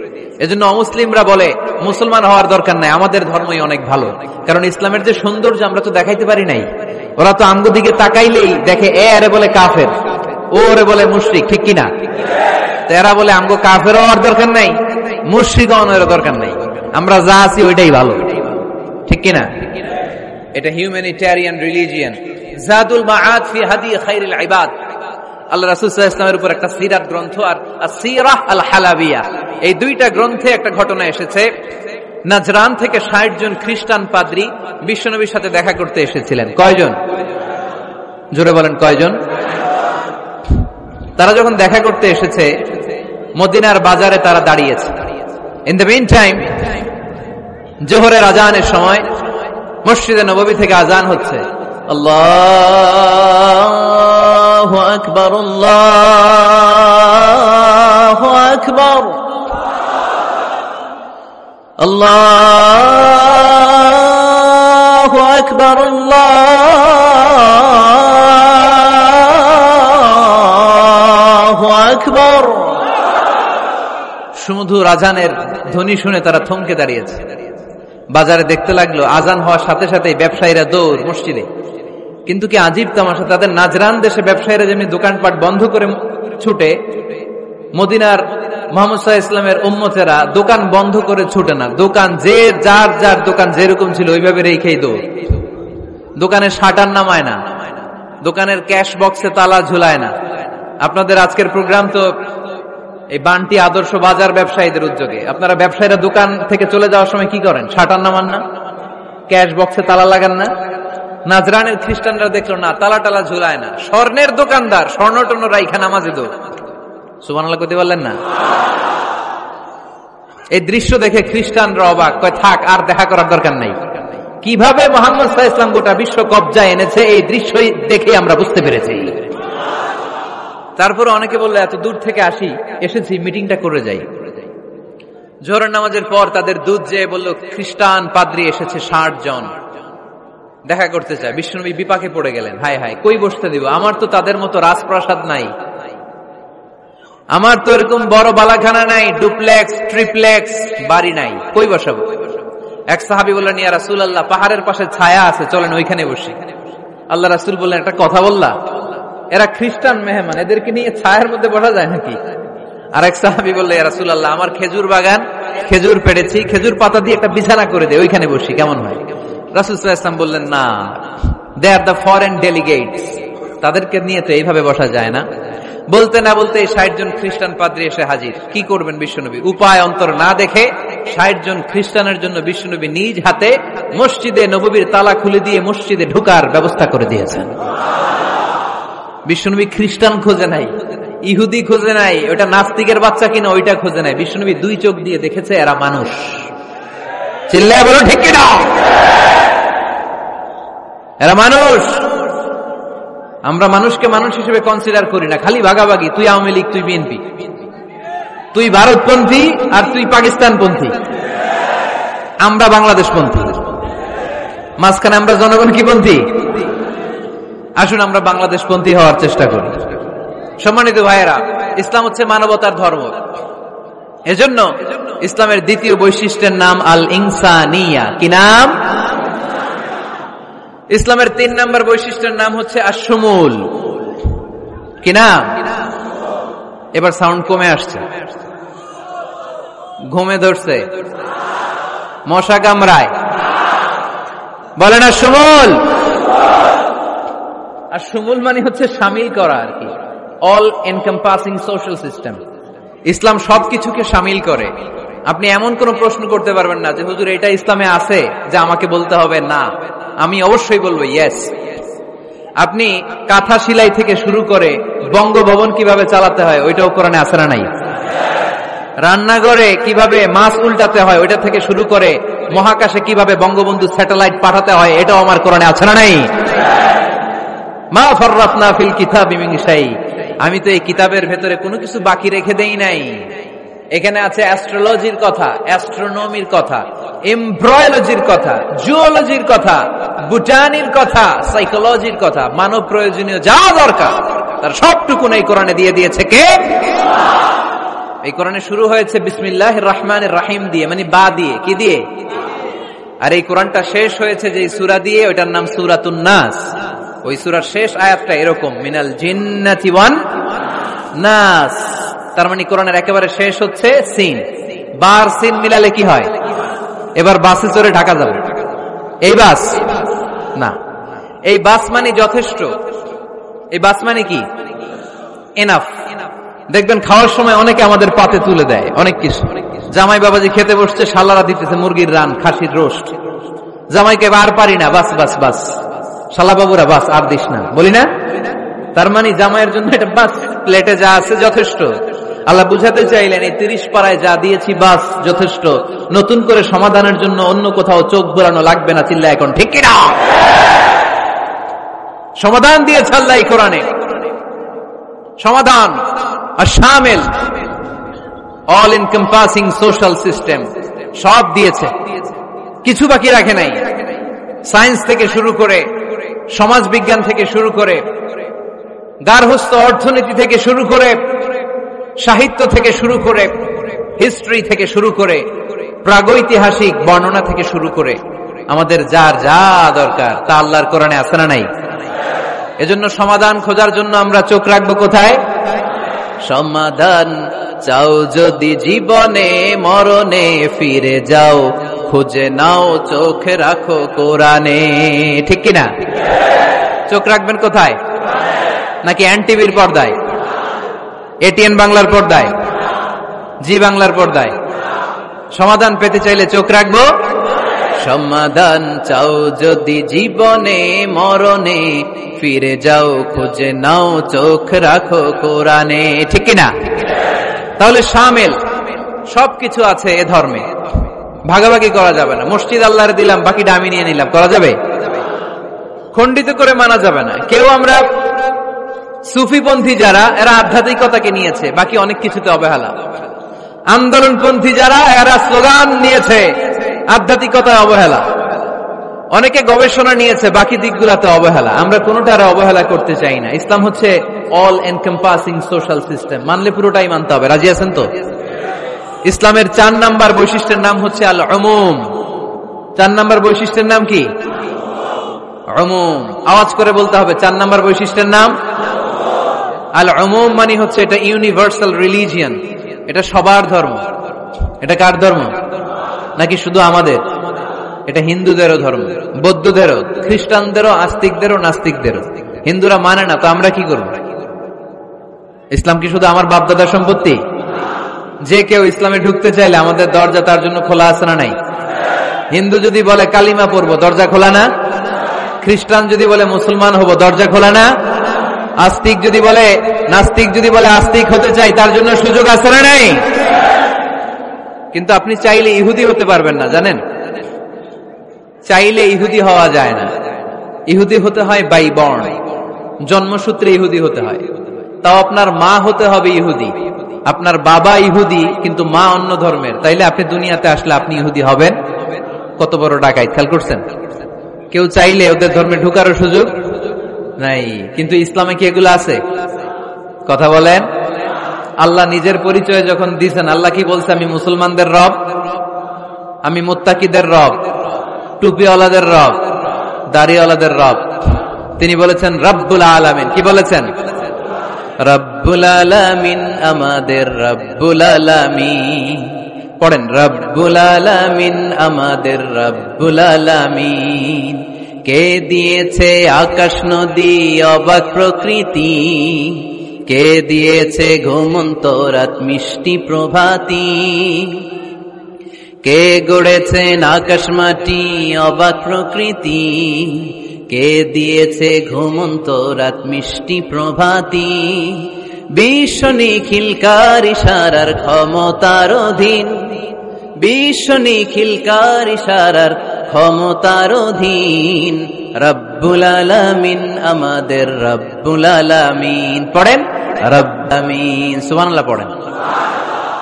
এজন্য অমুসলিমরা বলে মুসলমান হওয়ার দরকার নাই, আমাদের ধর্মই অনেক ভালো। কারণ ইসলামের যে সৌন্দর্য আমরা তো দেখাইতে পারি নাই। ওরা তো আমগো দিকে তাকাইলেই দেখে এ আরে বলে কাফের, ও ওরে বলে মুশরিক, ঠিক কিনা? এরা বলে আমগো কাফের হওয়ার দরকার নাই, মুশরিক হওয়ার দরকার নাই, আমরা যা আছি ওইটাই ভালো, ঠিক কিনা? এটা হিউম্যানিটেরিয়ান রিলিজিয়ান। জাদুল মাআদ ফি হাদি খায়রিল ইবাদ, আল্লাহ রাসূল সাল্লাল্লাহু আলাইহি ওয়াসাল্লামের উপর একটা সিরাত গ্রন্থ আর আসসিরাহ আল হালাবিয়া, এই দুইটা গ্রন্থে একটা ঘটনা এসেছে। নাজরান থেকে ৬০ জন খ্রিস্টান পাদ্রী বিশ্বনবীর সাথে দেখা করতে এসেছিলেন। কয়জন? জোরে বলেন, কয়জন? তারা যখন দেখা করতে এসেছে, মদিনার বাজারে তারা দাঁড়িয়েছে। ইন দ্য মিন টাইম জোহরের আজানের সময় মসজিদে নববী থেকে আজান হচ্ছে। আল্লাহু আকবার, আল্লাহু আকবার, আল্লাহু আকবার, আল্লাহু আকবার। সুমধুর আজানের ধ্বনি শুনে তারা থমকে দাঁড়িয়েছে। বাজারে দেখতে লাগলো আজান হওয়ার সাথে সাথে ব্যবসায়ীরা দৌড় মসজিদে। কিন্তু কি আজীব তামাশা, তাদের নাজরান দেশে ব্যবসায়ীরা যেমনি দোকানপাট বন্ধ করে ছুটে, মদিনার মুহাম্মদ সাল্লাল্লাহু আলাইহি ওয়াসাল্লামের উম্মতেরা দোকান বন্ধ করে ছুটে না। দোকান যে যার যার দোকান যেরকম ছিল ওইভাবে রেখেই দৌড়। দোকানের শাটার নামায় না, দোকানের ক্যাশ বক্সে তালা ঝুলায় না। আপনাদের আজকের প্রোগ্রাম তো এই বান্টি আদর্শ বাজার ব্যবসায়ীদের উদ্যোগে। আপনারা ব্যবসায়ীরা দোকান থেকে চলে যাওয়ার সময় কি করেন? শাটার নামান না, ক্যাশ বক্সে তালা লাগান না। নাজরানের খ্রিস্টানরা দেখলো না, তালা টালা ঝুলায় না। স্বর্ণের দোকানদার স্বর্ণ টর্ণ রাইখা নামাজে দৌড়। সুবহানাল্লাহ কইতে পারলেন না? এই দৃশ্য দেখে খ্রিস্টানরা অবাক, কয় থাক আর দেখা করার দরকার নাই। কিভাবে মুহাম্মদ সাল্লাল্লাহু আলাইহি ওয়াসাল্লাম গোটা বিশ্ব কবজায় এনেছে এই দৃশ্যই দেখে আমরা বুঝতে পেরেছি। তারপরে অনেকে বললো এত দূর থেকে এসেছি মিটিংটা করে যাই। জোহরের নামাজের পর তাদের দুধ যেয়ে বলল খ্রিস্টান পাদ্রী এসেছে ৬০ জন দেখা করতে চায়। বিশ্বনবী বিপাকে পড়ে গেলেন, হায় হায় কই বসতে দিব, আমার তো তাদের মতো রাজপ্রাসাদ নাই, আমার তো এরকম বড় বালাখানা নাই, ডুপ্লেক্স ট্রিপ্লেক্স বাড়ি নাই, কই বসাবো? এক সাহাবী বললেন, ইয়া রাসূলুল্লাহ পাহাড়ের পাশে ছায়া আছে, চলেন ওইখানে বসি। আল্লাহ রাসূল বললেন, একটা কথা বললা, এরা খ্রিস্টান মেহমান, এদেরকে নিয়ে ছায়ার মধ্যে বসা যায় নাকি? আর এক সাহাবী বললেন, ইয়া রাসূলুল্লাহ আমার খেজুর বাগান, খেজুর পেড়েছি, খেজুর পাতা দিয়ে একটা বিছানা করে দে, ওইখানে বসি, কেমন হয়? রাসূল সাল্লাল্লাহু আলাইহি ওয়াসাল্লাম বললেন, না, দে আর দ্য ফরেন ডেলিগেটস, তাদেরকে নিয়ে তো এইভাবে বসা যায় না। বলতে না বলতে ৬০ জন খ্রিস্টান পাদ্রী এসে হাজির। কি করবেন বিশ্বনবী? উপায় অন্তর না দেখে ৬০ জন খ্রিস্টানের জন্য বিশ্বনবী নিজ হাতে মসজিদে নববীর তালা খুলে দিয়ে মসজিদে ঢোকার ব্যবস্থা করে দিয়েছেন। বিশ্বনবী খ্রিস্টান খোঁজে নাই, ইহুদি খোঁজে নাই, ওটা নাস্তিকের বাচ্চা কিনা ওইটা খোঁজে নাই। বিশ্বনবী দুই চোখ দিয়ে দেখেছে এরা মানুষ। চিল্লায় বলো ঠিক কিনা? এরা মানুষ। আমরা মানুষকে মানুষ হিসেবে কনসিডার করি না, খালি ভাগাভাগি, তুই আওয়ামী লীগ, তুই বিএনপি, তুই ভারতপন্থী আর তুই পাকিস্তানপন্থী, আমরা বাংলাদেশপন্থী, মাঝখানে আমরা জনগণ কি পন্থী? আসুন আমরা বাংলাদেশপন্থী হওয়ার চেষ্টা করি। সম্মানিত ভাইয়েরা, ইসলাম হচ্ছে মানবতার ধর্ম। এজন্য ইসলামের দ্বিতীয় বৈশিষ্ট্যের নাম আল ইনসানিয়া। কি নাম? ইসলামের 3 নম্বর বৈশিষ্ট্যের নাম হচ্ছে আশ-শুমুল। কি নাম? এবার সাউন্ড কমে আসছে, ঘুমে ধরছে, মশা কামড়ায়, বলেন আশ-শুমুল। আশ-শুমুল মানে হচ্ছে শামিল করা আর কি, অল এনকম্পাসিং সোশ্যাল সিস্টেম। ইসলাম সবকিছুকে শামিল করে। আপনি এমন কোন প্রশ্ন করতে পারবেন না যে হুজুর এটা ইসলামে আছে যে আমাকে বলতে হবে না, আমি অবশ্যই বলবো ইয়েস। আপনি কাঁথা সেলাই থেকে শুরু করে বঙ্গভবন কিভাবে চালাতে হয় ওইটাও কোরআনে আছে না নাই? রান্নাঘরে কিভাবে মাছ উল্টাতে হয় ওইটা থেকে শুরু করে মহাকাশে কিভাবে বঙ্গবন্ধু স্যাটেলাইট পাঠাতে হয় এটাও আমার কোরআনে আছে না নাই? মা ফাররাতনা ফিল কিতাবি মিন শাই। আমি তো এই কিতাবের ভেতরে কোনো কিছু বাকি রেখে দেই নাই। এখানে আছে অ্যাস্ট্রোলজির কথা, অ্যাস্ট্রোনমির কথা, এমব্রয়োলজির কথা, জুওলজির কথা, বুটানির কথা, সাইকোলজির কথা, মানব প্রয়োজনীয় যা দরকার তার সবটুকু এই কোরআনে দিয়ে দিয়েছে কে? এই কোরআনে শুরু হয়েছে বিসমিল্লাহির রহমানির রহিম দিয়ে, মানে বা দিয়ে, কি দিয়ে? আর এই কোরআনটা শেষ হয়েছে যে সূরা দিয়ে, ওইটার নাম সূরাতুন নাস। ওই সূরার শেষ আয়াতটা এরকম, মিনাল জিন্নাতি ওয়ান নাস। তার মানে কোরআনের একেবারে শেষ হচ্ছে সিন। বার সিন মিলালে কি হয়? এবার বাসে চড়ে ঢাকা যাবে, এই বাস না, এই বাস মানে যথেষ্ট, এই বাস মানে কি? এনাফ। দেখবেন খাওয়ার সময় অনেকে আমাদের পাতে তুলে দেয় অনেক কিছু। জামাই বাবাজি খেতে বসছে, শালারা দিতেছে মুরগির রান, খাসির রোস্ট। জামাইকে আর পারি না, বাস বাস বাস, শালা বাবুরা বাস আর দিস না, বলি না? তার মানে জামাইয়ের জন্য এটা বাস, প্লেটে যা আছে যথেষ্ট। আল্লাহ বুঝাতে চাইলেন এই 30 পাড়ায় যা দিয়েছি বাস যথেষ্ট, নতুন করে সমাধানের জন্য অন্য কোথাও চোখ বোলানো লাগবে না। চিল্লা এখন ঠিক কিনা? সমাধান দিয়েছে আল্লাহ এই কোরআনে, সমাধান আর শামিল, অল এনকম্পাসিং সোশ্যাল সিস্টেম সব দিয়েছে, কিছু বাকি রাখে নাই। সায়েন্স থেকে শুরু করে, সমাজ বিজ্ঞান থেকে শুরু করে, গার্হস্থ্য অর্থনীতি থেকে শুরু করে, সাহিত্য থেকে শুরু করে, হিস্ট্রি থেকে শুরু করে, প্রাগৈতিহাসিক বর্ণনা থেকে শুরু করে, আমাদের যার যা দরকার তা আল্লাহর কোরআনে আছে না নাই? এজন্য সমাধান খোঁজার জন্য আমরা চোখ রাখবো কোথায়? সমাধান চাও যদি জীবনে মরণে, ফিরে যাও খুঁজে নাও চোখ রাখো কোরআনে। ঠিক কিনা? চোখ রাখবেন কোথায়? নাকি এনটিভির পর্দায়, এটিএন বাংলার পর্দায়, জি বাংলার পর্দায়? সমাধান পেতে চাইলে চোখ রাখবো। সমাধান চাও যদি জীবনে মরণে, ফিরে যাও খুঁজে নাও চোখ রাখো কোরআনে। ঠিক কিনা? তাহলে শামিল সবকিছু আছে এ ধর্মে, ভাগাভাগি করা যাবে না। মসজিদ আল্লাহরে দিলাম, বাকিটা আমি নিয়ে নিলাম, করা যাবে? খণ্ডিত করে মানা যাবে না। কেউ আমরা সুফিপন্থী যারা, এরা আধ্যাত্মিকতাকে নিয়েছে, বাকি অনেক কিছুতে অবহেলা। আন্দোলনপন্থী যারা, এরা স্লোগান নিয়েছে, আধ্যাত্মিকতায় অবহেলা। অনেকে গবেষণা নিয়েছে, বাকি দিকগুলোতে অবহেলা। আমরা কোনোটার অবহেলা করতে চাই না। ইসলাম হচ্ছে অল এনকম্পাসিং সোশ্যাল সিস্টেম, মানলে পুরোটাই মানতে হবে। রাজি আছেন তো? ইসলামের 4 নাম্বার বৈশিষ্ট্যের নাম হচ্ছে আল উমুম। 4 নাম্বার বৈশিষ্ট্যের নাম কি? উমুম। আওয়াজ করে বলতে হবে, 4 নাম্বার বৈশিষ্ট্যের নাম আল উমুম। মানে হচ্ছে এটা ইউনিভার্সাল রিলিজিয়ন, এটা সবার ধর্ম। এটা কার ধর্ম? নাকি শুধু আমাদের? এটা হিন্দুদেরও ধর্ম, বৌদ্ধদেরও, খ্রিস্টানদেরও, আস্তিকদেরও, নাস্তিকদেরও। হিন্দুরা মানে না তো আমরা কি করব? ইসলাম কি শুধু আমার বাপদাদার সম্পত্তি? যে কেউ ইসলামে ঢুকতে চাইলে আমাদের দরজা তার জন্য খোলা আছে না নাই? হিন্দু যদি বলে কালিমা পড়বো, দরজা খোলা না? খ্রিস্টান যদি বলে মুসলমান হব, দরজা খোলা না? আস্তিক যদি বলে, নাস্তিক যদি বলে আস্তিক হতে চাই, তার জন্য সুযোগ আছে না নাই? কিন্তু আপনি চাইলে ইহুদি হতে পারবেন না, জানেন? চাইলে ইহুদি হওয়া যায় না। ইহুদি হতে হয় বাই বর্ণ, জন্মসূত্রে ইহুদি হতে হয়। তাও আপনার মা হতে হবে ইহুদি, আপনার বাবা ইহুদি কিন্তু মা অন্য ধর্মের, তাইলে আপনি দুনিয়াতে আসলে আপনি ইহুদি হবেন? কত বড় ডাকাইত, খেয়াল করছেন? কেউ চাইলে ওদের ধর্মে ঢুকারও সুযোগ নাই। কিন্তু ইসলামে কি এগুলো আছে? কথা বলেন। আল্লাহ নিজের পরিচয় যখন দিয়েছেন, আল্লাহ কি বলছে? আমি মুসলমানদের রব, আমি মুত্তাকিদের রব, টুপিওয়ালাদের রব, দাড়িওয়ালাদের রব। তিনি বলেছেন রব্বুল আলামিন। কি বলেছেন? রব্বুল আলামিন, আমাদের রব্বুল আলামিন। পড়েন, রব্বুল আলামিন, আমাদের রব্বুল আলামিন। কে দিয়েছে আকাশ নদী অবাক প্রকৃতি, কে দিয়েছে ঘুমন্ত রাত মিষ্টি প্রভাতী, কে গড়েছেন আকাশ মাটি অবাক প্রকৃতি, কে দিয়েছে ঘুমন্ত রাত মিষ্টি প্রভাতী। বিশ্ব নিখিলকার ইশারার ক্ষমতার অধীন, বিশ্ব নিখিলকার ইশারার ক্ষমতার অধীন। রব্বুল আলামিন, আমাদের রব্বুল আলামিন। পড়েন রব্বামিন, সুবহানাল্লাহ পড়েন।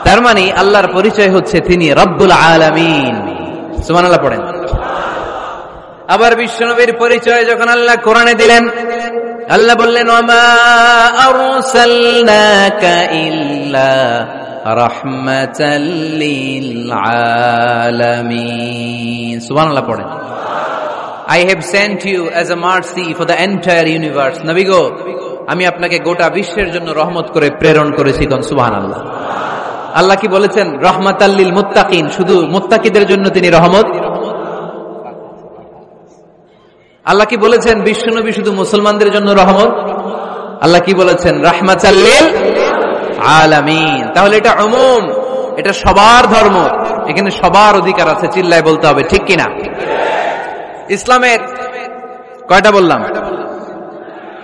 তার মানে আল্লাহর পরিচয় হচ্ছে তিনি রব্বুল আলামিন। সুবহানাল্লাহ পড়েন। আবার বিশ্বনবীর পরিচয় যখন আল্লাহ কোরআনে দিলেন, আল্লাহ বললেন ওয়ামা আরসালনাকা ইল্লা রাহমাতাল লিল আলামিন। সুবহানাল্লাহ পড়েন। I have sent you as a mercy for the entire universe. নবী গো, আমি আপনাকে গোটা বিশ্বের জন্য রহমত করে প্রেরণ করেছি। কোন সুবহানাল্লাহ। আল্লাহ কি বলেছেন? রহমাতাল লিল মুত্তাকিন, শুধু মুত্তাকিদের জন্য তিনি রহমত। আল্লাহ কি বলেছেন? বিশ্বনবী শুধু মুসলমানদের জন্য রহমত। আল্লাহ কি বলেছেন? রাহমাতাল লিল আলামিন। তাহলে এটা উমুম, এটা সবার ধর্ম, এখানে সবার অধিকার আছে। চিল্লায় বলতে হবে, ঠিক কিনা? ইসলামের কয়টা বললাম?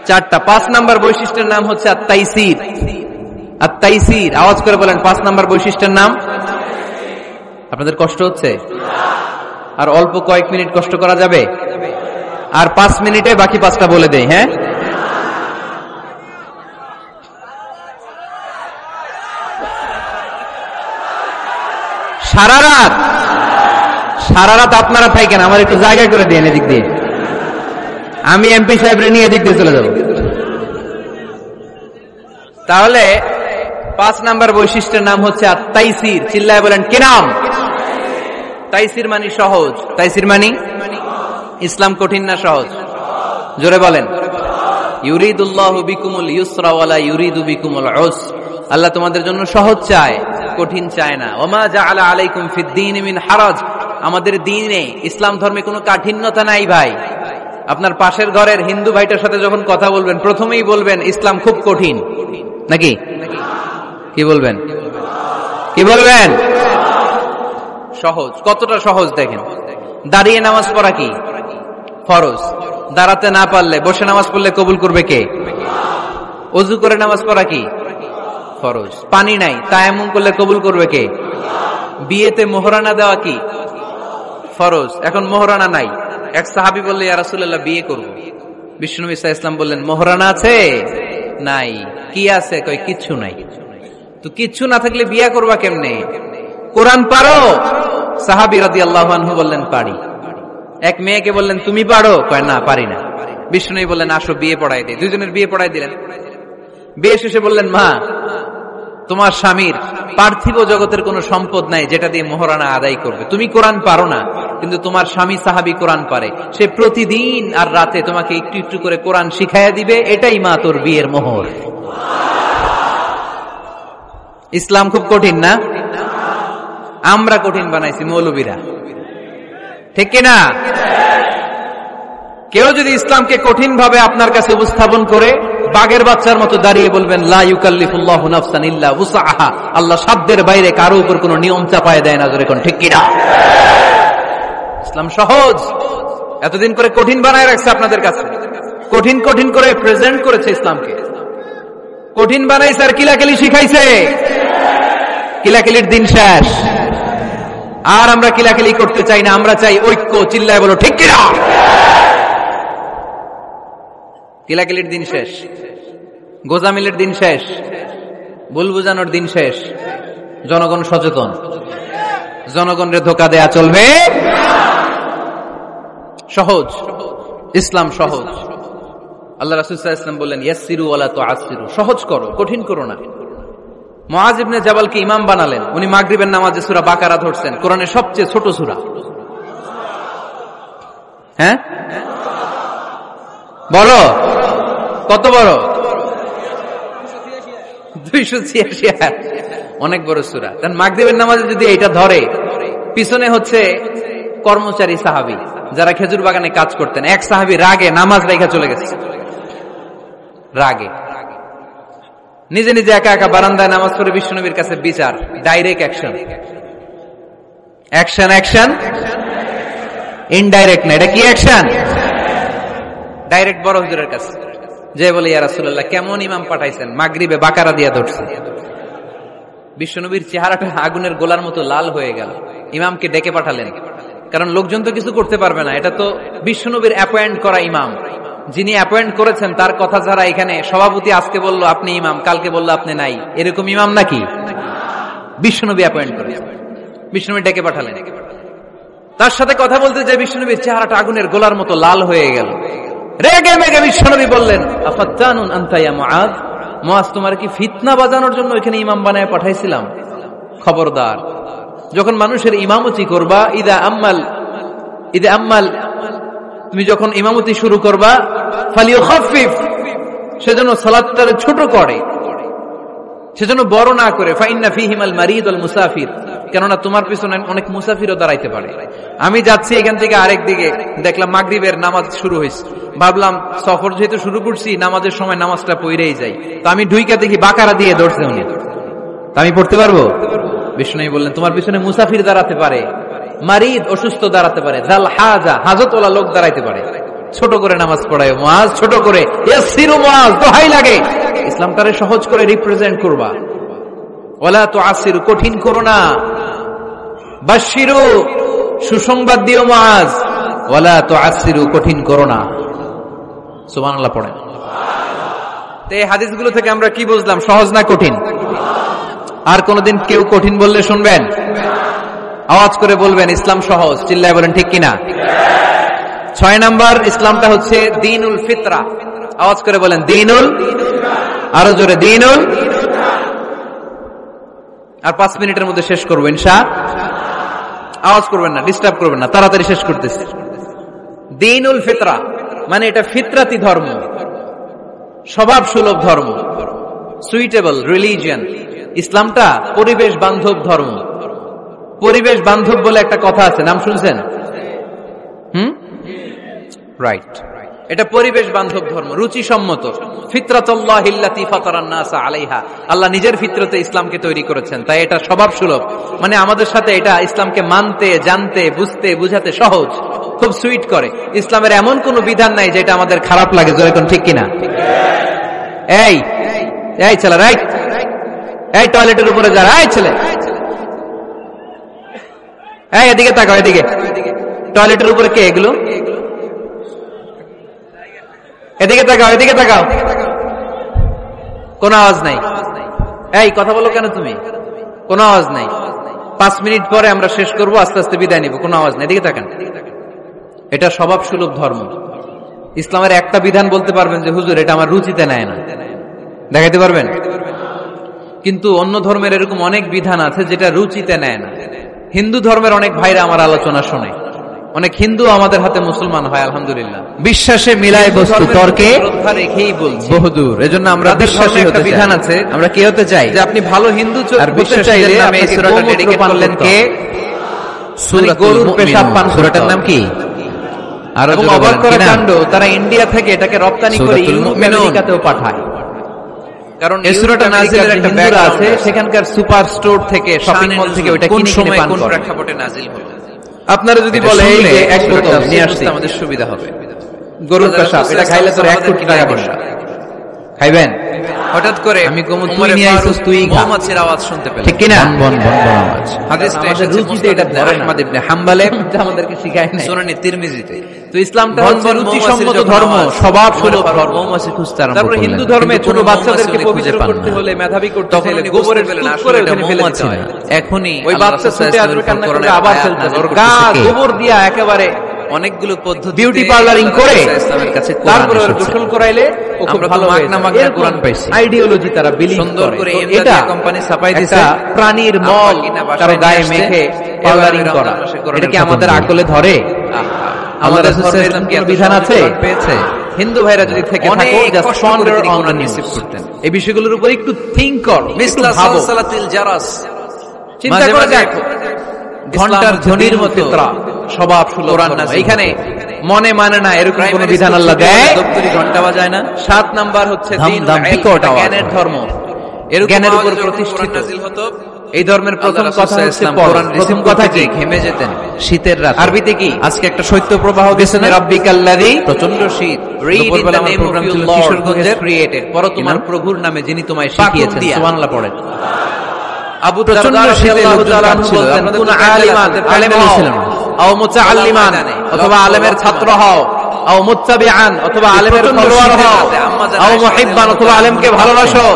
4টা। 5 নাম্বার বৈশিষ্ট্যের নাম হচ্ছে আত-তাইসির। আত-তাইসির, আওয়াজ করে বলেন 5 নাম্বার বৈশিষ্ট্যের নাম। আপনাদের কষ্ট হচ্ছে? আর অল্প কয়েক মিনিট কষ্ট করা যাবে? আর 5 মিনিটে বাকি 5টা বলে দেই। হ্যাঁ, সারা রাত আপনারা থাকেন, আমার একটু জায়গা করে দেন এদিক দিয়ে। আমি এমপি সাহেবরে নিয়ে এদিক দিয়ে চলে যাব। তাহলে 5 নাম্বার বৈশিষ্ট্যের নাম হচ্ছে আত-তাইসির। চিল্লায় বলেন কি নাম? তাইসির মানে সহজ। তাইসির মানে ইসলাম কঠিন না সহজ? জোরে বলেন। ইউরিদুল্লাহু বিকুমুল ইউসরা ওয়ালা ইউরিদু বিকুমুল উসর। আল্লাহ তোমাদের জন্য সহজ চায়, কঠিন চায় না। ওমা জাআলা আলাইকুম ফিদ-দীনি মিন হারাজ। আমাদের দ্বীনে, ইসলাম ধর্মে কোনো কাঠিন্যতা নাই ভাই। আপনার পাশের ঘরের হিন্দু ভাইটার সাথে যখন কথা বলবেন, প্রথমেই বলবেন ইসলাম খুব কঠিন, নাকি? কি বলবেন? কি বলবেন? সহজ। কতটা সহজ দেখেন। দাঁড়িয়ে নামাজ পড়া কি ফরজ, দাঁড়াতে না পারলে বসে নামাজ পড়লে কবুল করবে কে? ওযু করে নামাজ পড়া কি ফরজ। পানি নাই, তায়াম্মুম করলে কবুল করবে কে? বিয়েতে মোহরানা দেওয়া কি ফরজ। এখন মোহরানা নাই। এক সাহাবী বললে ইয়া রাসূলুল্লাহ বিয়ে করব। বিশ্বনবী সাল্লাল্লাহু আলাইহি ওয়াসাল্লাম বললেন মোহরানা আছে? নাই। কি আছে? কই কিচ্ছু নাই। তো কিচ্ছু না থাকলে বিয়ে করবা কেমনে? কোরআন পারো? সাহাবী রাদিয়াল্লাহু আনহু বললেন পারি। এক মেয়েকে বললেন তুমি পারো? কয় না, পারি না। বিশ্বনবী বললেন আসো বিয়ে পড়াই দেই। দুইজনের বিয়ে পড়াই দিলেন। বিয়ে শেষে বললেন মা, তোমার স্বামীর পার্থিব জগতের কোনো সম্পদ নাই যেটা দিয়ে মোহরানা আদায় করবে। তুমি কোরআন পারো না, কিন্তু তোমার স্বামী সাহাবী কোরআন পারে। সে প্রতিদিন আর রাতে তোমাকে একটু একটু করে কোরআন শিখাইয়া দিবে। এটাই মা তোর বিয়ের মোহর। ইসলাম খুব কঠিন না? আমরা কঠিন বানাইছি মৌলবীরা, ঠিক কিনা? কেউ যদি ইসলামকে কঠিন ভাবে আপনার কাছে উপস্থাপন করে, বাঘের বাচ্চার মতো দাঁড়িয়ে বলবেন লা ইউকাল্লিফুল্লাহু নাফসান ইল্লা উসআহা। আল্লাহ সাধ্যের বাইরে কারো উপর কোনো নিয়ম চাপায় দেয় না। জোরে কোন ঠিক কিনা? ইসলাম সহজ। এতদিন করে কঠিন বানায় রাখছে আপনাদের কাছে, কঠিন কঠিন করে প্রেজেন্ট করেছে ইসলামকে। কঠিন বানাইছে আর কিলাকিলি শিখাইছে। কিলাকিলির দিন শেষ। আর আমরা কিলাকিলি করতে চাই না, আমরা চাই ঐক্য। চিল্লায় বলো ঠিক কিনা? কিলাকিলির দিন শেষ, গোজামিলের দিন শেষ, ভুল বুঝানোর দিন শেষ। জনগণ সচেতন, জনগণের ধোকা দেয়া চলবে। সহজ, ইসলাম সহজ। আল্লাহ রাসূল সাল্লাল্লাহু আলাইহি ওয়াসাল্লাম বললেন, ইয়াসসিরু ওয়ালা তুআসসিরু, সহজ করো, কঠিন করো না। মুআয ইবনে জাবালকে ইমাম বানালেন, উনি মাগরিবের নামাজে সূরা বাকারা ধরছেন, কোরআনের সবচেয়ে ছোট সূরা। হ্যাঁ বড়, কত বড়? 286 আয়াত, অনেক বড় সূরা। তার মাগরিবের নামাজে যদি এটা ধরে, পিছনে হচ্ছে কর্মচারী সাহাবী যারা খেজুর বাগানে কাজ করতেন, এক সাহাবী রাগে নামাজ রেখে চলে গেছে, রাগে নিজে নিজে একা একা বারান্দায় নামাজ পড়ে বিশ্বনবীর কাছে বিচার, direct action. Action action, indirect না, এটা কি অ্যাকশন? ডাইরেক্ট বড় হুজুরের কাছে যে বলে, ইয়া রাসূলুল্লাহ, কেমন ইমাম পাঠাইছেন, মাগরিবে বাকারা দিয়া ধরছে। বিশ্বনবীর চেহারাটা আগুনের গোলার মতো লাল হয়ে গেল। ইমামকে ডেকে পাঠালেন, কারণ লোকজন তো কিছু করতে পারবে না, এটা তো বিশ্বনবীর অ্যাপয়েন্ট করা ইমাম। যিনি অ্যাপয়েন্ট করেছেন তার কথা ছাড়া এখানে সভাপতি আজকে বলল আপনি ইমাম, কালকে বলল আপনি নাই, এরকম ইমাম নাকি? বিশ্বনবী অ্যাপয়েন্ট করেছেন। বিশ্বনবী ডেকে পাঠালেন, তার সাথে কথা বলতে যে বিশ্বনবীর চেহারাটা আগুনের গোলার মতো লাল হয়ে গেল। রেগে মেগে বিশ্বনবী বললেন, আফাত্তানুন আনতা ইয়া মুআয, মুআয, তোমার কি ফিতনা বাজানোর জন্য এখানে ইমাম বানায় পাঠাইছিলাম? খবরদার, যখন মানুষের ইমামতি করবা, ইদা আম্মাল, তুমি যখন ইমামতি শুরু করবা, ফালিয়ুখাফফিফ, সেজন্য সালাতটারে ছোট করে, সেজন্য বড় না করে। ফাইন্না ফীহিমাল মারিদ ওয়াল মুসাফির, কেননা তোমার পিছনে অনেক মুসাফিরও দাঁড়াইতে পারে। আমি যাচ্ছি এখান থেকে আরেক দিকে, দেখলাম মাগরিবের নামাজ শুরু হয়েছে, ভাবলাম সফর যেহেতু শুরু করছি, নামাজের সময় নামাজটা পড়েই যাই, তো আমি ঢুইকা দেখি বাকারা দিয়ে ধরছে উনি, তা আমি পড়তে পারবো? বিষ্ণু বললেন, তোমার পিছনে মুসাফির দাঁড়াতে পারে, মারিদ অসুস্থ দাঁড়াতে পারে, জাল হাজা হাজতওয়ালা লোক দাঁড়াইতে পারে। ছোট করে নামাজ পড়ায় মুআয, ছোট করে। ইয়াসসিরু মুআয, দোহাই লাগে, ইসলামটারে সহজ করে রিপ্রেজেন্ট করবা। ওয়ালা তুআসসিরু, কঠিন করো না। বাশশিরু, সুসংবাদ দিও মুআয, ওয়ালা তুআসসিরু, কঠিন করো না। সুবহানাল্লাহ পড়েন। তো এই হাদিসগুলো থেকে আমরা কি বুঝলাম? সহজ না কঠিন? আর কোনদিন কেউ কঠিন বললে শুনবেন? আওয়াজ করে বলবেন ইসলাম সহজ, চিল্লায় বলেন ঠিক কিনা? 6 নাম্বার, ইসলামটা হচ্ছে দ্বীনুল ফিতরা। আওয়াজ করে বলেন দ্বীনুল, আরো জোরে দ্বীনুল। আর 5 মিনিটের মধ্যে শেষ করবো ইনশাআল্লাহ। আওয়াজ করবেন না, ডিস্টার্ব করবেন না, তাড়াতাড়ি শেষ করতেছি। দ্বীনুল ফিতরা মানে এটা ফিতরাতি ধর্ম, স্বভাব সুলভ ধর্ম, সুইটেবল রিলিজিয়ন। ইসলামটা পরিবেশ বান্ধব ধর্ম। পরিবেশ বান্ধব বলে একটা কথা আছে, নাম শুনছেন? রাইট, এটা পরিবেশ বান্ধব ধর্ম, রুচিসম্মত। ফিতরাতুল্লাহিল্লাতী ফাতারান নাস আলাইহা, আল্লাহ নিজের ফিতরতে ইসলামকে তৈরি করেছেন, তাই এটা স্বভাব সুলভ। মানে আমাদের সাথে এটা ইসলামকে মানতে, জানতে, বুঝতে, বুঝাতে সহজ, খুব সুইট করে। ইসলামের এমন কোন বিধান নাই যেটা আমাদের খারাপ লাগে, জোরে কোন ঠিক কিনা? এই এই ছেলে, রাইট, এই টয়লেটের উপরে যা, এই ছেলে, এই এদিকে তাকাও, এদিকে। টয়লেটের উপরে কে এগুলো? এদিকে তাকাও, এদিকে তাকাও। কোন আওয়াজ নাই। এই কথা বলো কেন তুমি? কোন আওয়াজ নাই। 5 মিনিট পরে আমরা শেষ করব, আস্তে আস্তে বিদায় নিব, কোন আওয়াজ নাই। এদিকে তাকান। এটা স্বভাব সুলভ ধর্ম। ইসলামের একটা বিধান বলতে পারবেন যে হুজুর এটা আমার রুচিতে নেয় না, দেখাইতে পারবেন? কিন্তু অন্য ধর্মের এরকম অনেক বিধান আছে যেটা রুচিতে নেয় না। হিন্দু ধর্মের অনেক ভাইরা আমার আলোচনা শোনে, অনেক হিন্দু আমাদের হাতে মুসলমান হয় আলহামদুলিল্লাহ। বিশ্বাসে মিলায় বস্তু, তর্কে রেখেই বলছি বহুদূর। এজন্য আমরা বিশ্বাসে একটা বিধান আছে, আমরা কি হতে চাই? যে আপনি ভালো হিন্দু হতে চাইলে আমি এই সূরাটা ডেডিকেট করলেন কে? সূরা গরুর পেশাব পান। সূরাটার নাম কি? আর অবাক করা কাণ্ড, তারা ইন্ডিয়া থেকে এটাকে রপ্তানি করে আমেরিকাতেও পাঠায়। কারণ এই সূরাটা নাজিলের একটা হিন্দুরা আছে, সেখানকার সুপার স্টোর থেকে, শপিং মল থেকে ওটা কিনে কিনে পান করে। কোন প্রেক্ষাপটে নাজিল হলো? আপনারা যদি বলে এই যে এক বোতল নিয়ে আসতে আমাদের সুবিধা হবে, গরুর পেশাব, এটা খাইলে তো 1 কোটি টাকা পয়সা। খাইবেন? হঠাৎ করে আমি তুই নিয়ে আইছিস, তুই মৌমাছির আওয়াজ শুনতে পেলাম, ঠিক কি না? বন আওয়াজ। হাদিসটা আমাদের রুচিতে এটা ধরে না। আহমদ ইবনে হাম্বলে আমাদেরকে শিখায় না, সুনানে তিরমিজিতে তো ইসলামটা হচ্ছে রুচিসম্মত ধর্ম, স্বভাব সুলভ ধর্ম। তারপরে হিন্দু ধর্মে ছোট বাচ্চাদেরকে পবিত্র করতে হলে, মেধাবী করতে হলে গোবরের স্তূপ করে ওখানে ফেলে দিতে হয়। এখনই ওই বাচ্চা ছুটে আসবে, কান্না করে আবার ফেলতে হবে, ওর গা গোবর দিয়া একেবারে অনেকগুলো পদ্ধতি বিউটি পার্লারিং করে ইসলামের কাছে তারপরে ওর গোসল করাইলে ও খুব ভালো হয়ে যায়। কোরআন পাইছি, আইডিওলজি তারা বিলীন সুন্দর করে এটা কোম্পানি ছাপাই দিয়েছে, একটা প্রাণীর মল তার গায়ে মেখে পার্লারিং করা, এটা কি আমাদের আকলে ধরে? আমাদের ধর্মের কোনো বিধান আছে? পেয়েছে। হিন্দু ভাইরা যদি থেকে থাকো, just ponder on the news, এই বিষয়গুলোর উপর একটু থিংক করো, একটু ভাবো, চিন্তা করে দেখো। ঘন্টার ধ্বনির মতো স্বভাব সুলভ ধর্ম, এইখানে মনে মানে না এরকম কোন বিধান আল্লাহ দেয়? দপ্তরি ঘন্টা বাজায় না। 7 নাম্বার হচ্ছে জ্ঞানের ধর্ম, জ্ঞানের উপর প্রতিষ্ঠিত। এই ধর্মের প্রথম কথা হচ্ছে কোরআন। প্রথম কথা কি? ঘেমে যেতেন শীতের রাত। আরবিতে কি? আজকে একটা শৈত্য প্রবাহ গেছে না, রাব্বিকাল্লাযী, প্রচন্ড শীত। Read in the name of your Lord who has created, পড়ো তোমার প্রভুর নামে যিনি তোমায় শিখিয়েছেন। সুবহানাল্লাহ পড়েন। আবু দারদা রাদিয়াল্লাহু তাআলা বলতেন, কুন আলিমান, আলেম ছিলেন, আও মুতাআল্লিমান, অথবা আলেমের ছাত্র হও, আও মুত্তাবিআন, অথবা আলেমের ফলোয়ার হও, আও মুহিব্বান, অথবা আলেমকে ভালোবাসো,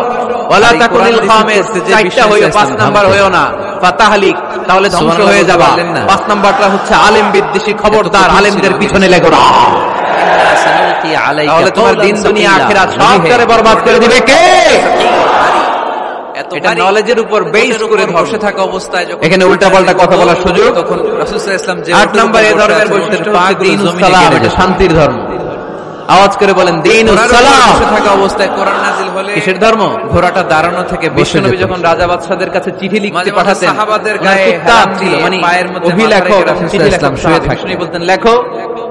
ওয়ালা তাকুনিল খামিস, চারটা হইও, 5 নাম্বার হইও না, ফাতাহলিক, তাহলে ধ্বংস হয়ে যাবে। 5 নাম্বারটা হচ্ছে আলেম বিদ্বেষী, খবরদার আলেমদের পিছনে লেগো না, তাহলে তোমার দিন দুনিয়া আখিরাত সবটারে বরবাদ করে দিবে কে? এটা নলেজের উপর বেস করে বসে থাকা অবস্থায় যখন এখানে উল্টাপাল্টা কথা বলার সুযোগ, তখন রাসূল সাল্লাল্লাহু আলাইহি ওয়াসাল্লাম যে 8 নাম্বার এই ধর্মের বৈশিষ্ট্য হচ্ছে দ্বীনুস সালাম, এটা শান্তির ধর্ম। আওয়াজ করে বলেন দ্বীনুস সালাম। বসে থাকা অবস্থায় কোরআন নাযিল হলে কিসের ধর্ম? ঘোড়াটা দাঁড়ানো থেকে বসে। নবী যখন রাজা বাদশাদের কাছে চিঠি লিখতে পাঠাতেন, সাহাবাদের গায়ে হাত ছিল, মানে পায়ের মধ্যে অভিলেখক চিঠি লিখতাম, শুয়ে থাকতেন, বলতেন লেখো,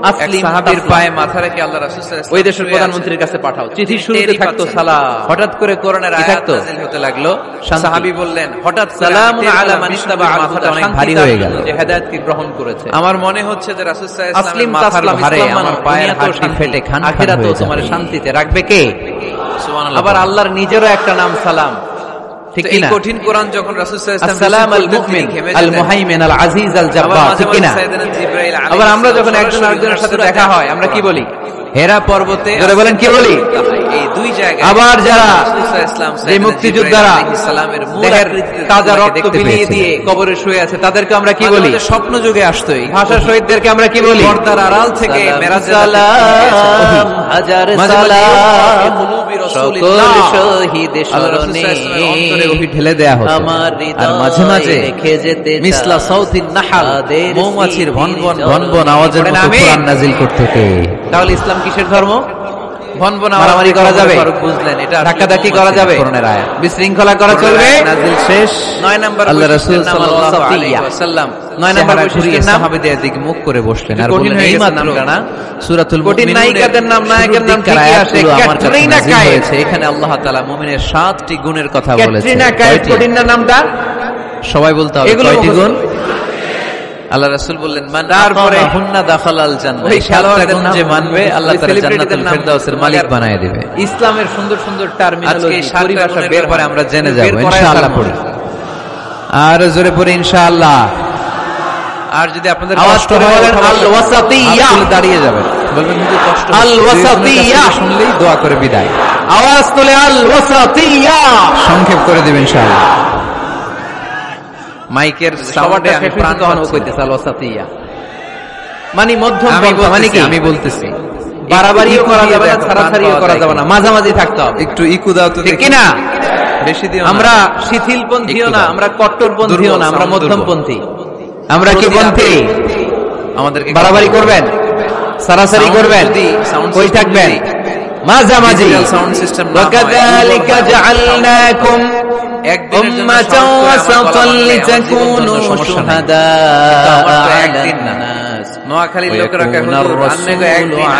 আসলিম, সাহাবীর পায়ে মাথা রেখে আল্লাহ রাসূল সাল্লাল্লাহু আলাইহি ওয়াসাল্লাম ওই দেশের প্রধানমন্ত্রীর কাছে পাঠাও। চিঠি শুরুতে থাকতো সালাম, হঠাৎ করে কোরআনের আয়াত নাযিল হতে লাগলো, সাহাবী বললেন হঠাৎ সালামুন আলা মান ইত্তাবা, মাথাটা অনেক ভারী হয়ে গেল, যে হেদায়েতকে গ্রহণ করেছে। আমার মনে হচ্ছে যে রাসূল সাল্লাল্লাহু আলাইহি ওয়াসাল্লাম মাথার ভারে আমার পায়ের হাড় ফেটে খান আখিরাত তোমার শান্তিতে রাখবে কে? সুবহানাল্লাহ। আবার আল্লাহর নিজেরও একটা নাম সালাম, ঠিক কি না? এই কঠিন কোরআন যখন রাসূল সাল্লাল্লাহু আলাইহি ওয়াসাল্লাম আসসালাম আল মুমিন আল মুহাইমিন আল আজিজ আল জাব্বার, ঠিক কি না? আবার আমরা যখন একজন আরেকজনের সাথে দেখা হয় আমরা কি বলি? হেরা পর্বতে, যারা বলেন কি বলি? এই দুই জায়গায়। আবার যারা যে মুক্তিযোদ্ধারা ইসলামের মূল তাজা রক্ত বিলিয়ে দিয়ে কবরে শুয়ে আছে তাদেরকে আমরা কি বলি? স্বপ্ন যুগে আসতো এই ভাষা শহীদদেরকে আমরা কি বলি? পর্দার আড়াল থেকে মেরাজে সালাম, হাজার সালাম, সকল শহীদ স্মরণে অন্তরে ওহি ঢেলে দেয়া হতো। আর মাঝে মাঝে রেখে যেতে মিসলা সাউতিন নাহাল, মৌমাছির ভনভন ভনভন আওয়াজের মতো কোরআন নাযিল করতে কে? তাহলে ইসলাম কিসের ধর্ম? ভনভন মারামারি করা যাবে? বুঝলেন, এটা ধাক্কাধাক্কি করা যাবে? কোরআনের আয়াত বিশৃঙ্খলা করা চলবে? নাযিল শেষ। 9 নাম্বার আল্লাহ রাসূল সাল্লাল্লাহু আলাইহি ওয়াসাল্লাম 9 নাম্বার বৈশিষ্ট্যের নাম সাহাবীদের দিকে মুখ করে বসলেন আর বললেন এই মাত্র না সূরাতুল মুমিনুন নায়িকাদের নাম, নায়কের নাম কি আসে? ক্যাটরিনা কাইফ। এখানে আল্লাহ তাআলা মুমিনের 7টি গুণের কথা বলেছেন। ক্যাটরিনা কাইফ কঠিন না নামটা? সবাই বলতে হবে কয়টি গুণ? আল্লাহ রাসূল বললেন মান তারপরে হুন্না দাখালাল জান্নাহ, এই খেলোয়াড়দের নাম যে মানবে আল্লাহ তাআলা জান্নাতুল ফেরদাউসের মালিক বানায় দিবে। ইসলামের সুন্দর সুন্দর টার্মিনোলজি পরিভাষা বের করে আমরা জেনে যাব ইনশাআল্লাহ পড়ি। আর জোরে পড়ি ইনশাআল্লাহ। আর যদি আপনাদের কষ্ট হয় বলেন আল ওয়াসাতিয়া, দাঁড়িয়ে যাবেন, বলবেন কিন্তু কষ্ট আল ওয়াসাতিয়া শুনলেই দোয়া করে বিদায়। আওয়াজ তুলে আল ওয়াসাতিয়া সংক্ষেপ করে দিবেন ইনশাআল্লাহ। মাইকের সাউন্ডে আমি প্রাণ কখনো কইতে চাল ওয়াসাতিয়া মানে মধ্যম পন্থা, মানে কি আমি বলতেছি বাড়াবাড়িও করা যাবে না, ছাড়াছাড়িও করা যাবে না, মাঝামাঝি থাকতে হবে। একটু ইকু দাও তো, ঠিক কি না? বেশি দিও না। আমরা শিথিলপন্থীও না, আমরা কট্টরপন্থীও না, আমরা মধ্যমপন্থী। আমরা কি পন্থী? আমাদেরকে বাড়াবাড়ি করবেন, ছাড়াছাড়ি করবেন, কই থাকবেন? মাঝামাঝি। সাউন্ড সিস্টেম না। ওয়াকাযালিকা জাআলনাকুম উম্মাতাও ওয়াসাতান লিতাকুনু শুহাদা আলান নাস। নোয়াখালীর লোকেরা কয় হুজুর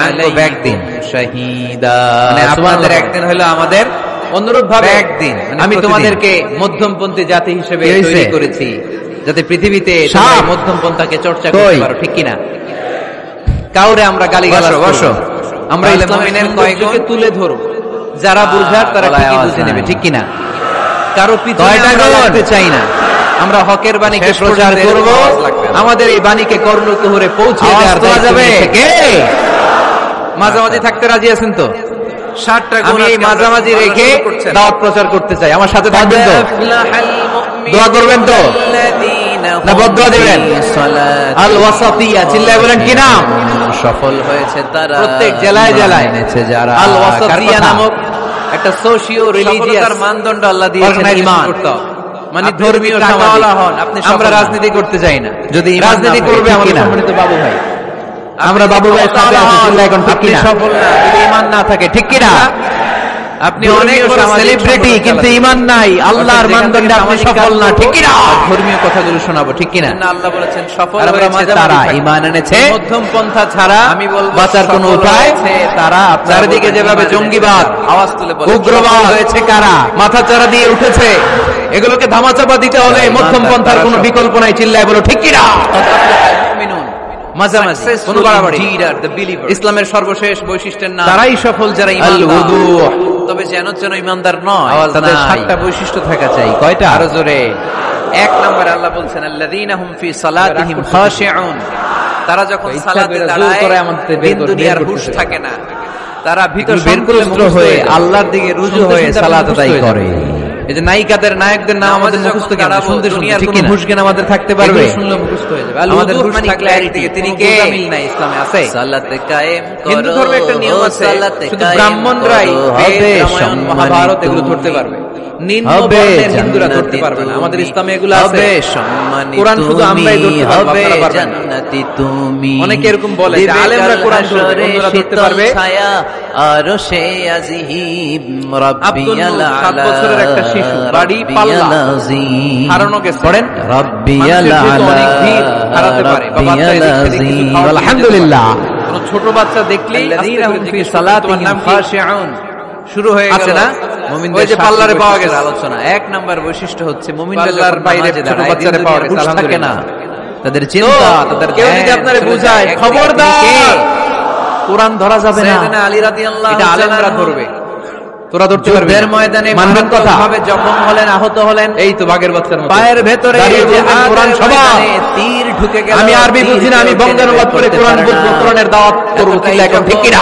আন্নেগো একদিন শাহীদা, মানে আপনাদের একদিন হলো আমাদের অনুরূপ ভাবে একদিন। আমি তোমাদেরকে মধ্যমপন্থী জাতি হিসেবে তৈরি করেছি যাতে পৃথিবীতে তোমরা মধ্যমপন্থাকে চর্চা করতে পারো, ঠিক কি না? কাউরে আমরা গালিগালাজ করব, আমরা ইসলামের কয়েকজনকে তুলে ধরব, যারা বুঝার তারা ঠিকই বুঝে নেবে, ঠিক কি না? কারো পিছনে আমরা লাগতে চাই না। আমরা হকের বাণীকে শেষ প্রচার পর্যন্ত করব, আওয়াজ লাগবে না। আমাদের এই বাণীকে কর্ণকুহরে পৌঁছে আওয়াজ দেওয়ার তোলা দায়িত্ব যাবে। নিয়েছে কে? মাঝামাঝি থাকতে রাজি আছেন তো? 60টা গুণ আমি এই আজকে মাঝামাঝি আপনারা রেখে শুরু করছেন। দাওয়াত প্রচার করতে চাই, আমার সাথে থাকবেন তো? দোয়া করবেন তো? না বদদোয়া দিবেন? আল ওয়াসাতিয়া, চিল্লায় বলেন কি নাম? সফল হয়েছে তারা, প্রত্যেক জেলায় জেলায় এনেছে যারা। আল ওয়াসাতিয়া কার কথা? নামক একটা সোশিও রিলিজিয়াস সফলতার মানদণ্ড আল্লাহ দিয়েছেন অর্গানাইজেশন ঈমান। করতে হবে। মানে আপনি ধর্মীয় যদি টাকাওয়ালা সামাজিক হন, আপনি আমরা সফল না। রাজনীতি করতে চাই না। যদি ঈমান রাজনীতি না করবে থাকে, আমাদের ঠিক কিনা? সম্মানিত বাবু ভাই, আমরা আপনি বাবু যদি ভাইয়ের সাথে টাকাওয়ালা আছি, হন, চিল্লায় এখন ঠিক আপনি কিনা? সফল না। যদি ঈমান না থাকে, ঠিক কিনা? আপনি ধর্মীয় অনেক বড় সামাজিক সেলিব্রিটি সম্পর্ক কিন্তু চালাচ্ছেন। ঈমান নাই, আল্লাহর যেখান থেকে মানদণ্ডে আপনি সামাজিক সফল না, কাজ ঠিক করবো, কিনা? আর ধর্মীয় কথাগুলো শোনাবো, ঠিক কিনা? আল্লাহ বলেছেন সফল আর আমরা হয়েছে মাঝামাঝি তারা, থাকি। ঈমান এনেছে। মধ্যম পন্থা ছাড়া আমি বলবো বাঁচার কোনো সফল উপায় হয়েছে তারা, আপনারা চারিদিকে বলবেন যেভাবে ঈমান জঙ্গিবাদ, এনেছে। আওয়াজ তুলে বলেন উগ্রবাদ সফল হয়েছে কারা, মাথাচাড়া দিয়ে উঠেছে, এগুলোকে ধামাচাপা দিতে হলে যারা মধ্যম ইমানদার পন্থার তারা কোনো সফল। বিকল্প নাই, চিল্লায় বলো ঠিক কিনা? মাঝামাঝি, কোনো বাড়াবাড়ি। ইসলামের সর্বশেষ বৈশিষ্ট্যের নাম তারাই সফল যারা আল ঈমানদার। উদুহ। তবে যেন যেন ঈমানদার নয়, আওয়াজ তাদের নাই। 7টা বৈশিষ্ট্য থাকা চাই। কয়টা? আরো জোরে। 1 নম্বরে আল্লাহ বলছেন আল্লাযীনা হুম ফি সালাতিহিম খাশিউন। তারা যখন ইচ্ছা সালাতে করে জোর দাঁড়ায়, করে আমাদের বের দিন করে- দুনিয়ার বের হুঁশ করতে থাকে না, তারা ভিতর বের করে সন্ত্রস্ত হয়ে আল্লাহর দিকে রুজু হয়ে সালাত আদায় করে। এই যে নায়িকাদের নায়কদের নাম আমাদের নামাজে মুখস্থ যখন কেন? দাঁড়াবো, শুনতে শুনতে দুনিয়ার ঠিক কোনো কিনা? হুঁশ জ্ঞান আমাদের থাকতে পারবে? এগুলো শুনলে মুখস্থ হয়ে যাবে। আমাদের হুঁশ মানে থাকলে clarity, একদিকে তিনি কোনো কে? গোজামিল নাই ইসলামে আছে। সালাতে কায়েম হিন্দু করো, ধর্মে একটা নিয়ম ও আছে, সালাতে শুধু কায়েম ব্রাহ্মণরাই করো, বেদ, হবে রামায়ণ, সম্মানিত মহাভারত এগুলো ধরতে তুমি। পারবে। নিম্ন হবে বর্ণের হিন্দুরা ধরতে জান্নাতি পারবে না। আমাদের তুমি। ইসলামে এগুলো আছে। হবে সম্মানিত কোরআন শুধু আমরাই তুমি, ধরতে পারবো, হবে আপনারা পারবেন না। জান্নাতি তুমি। অনেকে এরকম বলে যে দিবে আলেমরা কাল কোরআন ধরবে, হাসরে অন্যরা ধরতে শীতল পারবে। ছায়া, আরশে আজিম, আব্দুল রাব্বিয়াল নূর, 7 আলা, বছরের একটা শিশু, বাড়ি পাল্লা, রাব্বিয়াল আজিম। হারানো গেছে। পড়েন, রাব্বিয়াল মানুষের যেহেতু আলা, অনেক ভিড়, হারাতে পারে। বা বাচ্চা রাব্বিয়াল এদিক সেদিক কিছু আজিম। খাওয়া দিয়ে আলহামদুলিল্লাহ। যেতে পারে। কোনো ছোট বাচ্চা দেখলেই আস্তে আল্লাযীনা করে হুম ফি জিজ্ঞেস করবে, সালাতিহিম তোমার নাম কি? খাশিউন। শুরু হয়ে গেল আছে না? মুমিনদের ওই যে 7টি পাল্লারে পাওয়া বৈশিষ্ট্যের গেছে। আলোচনা। 1 নাম্বার বৈশিষ্ট্য হচ্ছে মুমিনরা পাল্লার যখন বাইরে নামাজে ছোট দাঁড়ায়, বাচ্চারে দিন পাওয়া দুনিয়ার গেছে, হুঁশ থাকে না, আলহামদুলিল্লাহ। তাদের চিন্তা, তাদের কেউ যদি ধ্যান আপনারে চলে বুঝায়, যায় খবরদার, একদিকে। কোরআন ধরা যাবে না, সাইয়েদনা আলী রাদিয়াল্লাহু এটা আলেমরা তাআলা ধরবে, তোরা ধরতে পারবি যুদ্ধের না। ময়দানে মানবেন কথা? মারাত্মকভাবে জখম হলেন, আহত হলেন। এই তো বাঘের বাচ্চার মতো পায়ের ভেতরে দাঁড়িয়ে বলতেন, জিহাদের কোরআন সভা। ময়দানে তীর ঢুকে গেল। আমি আরবি বুঝি না, আমি বঙ্গানুবাদ করে কোরআন বুঝবো, কোরআনের দাওয়াত করবো, চিল্লায় এখন ঠিক কিনা?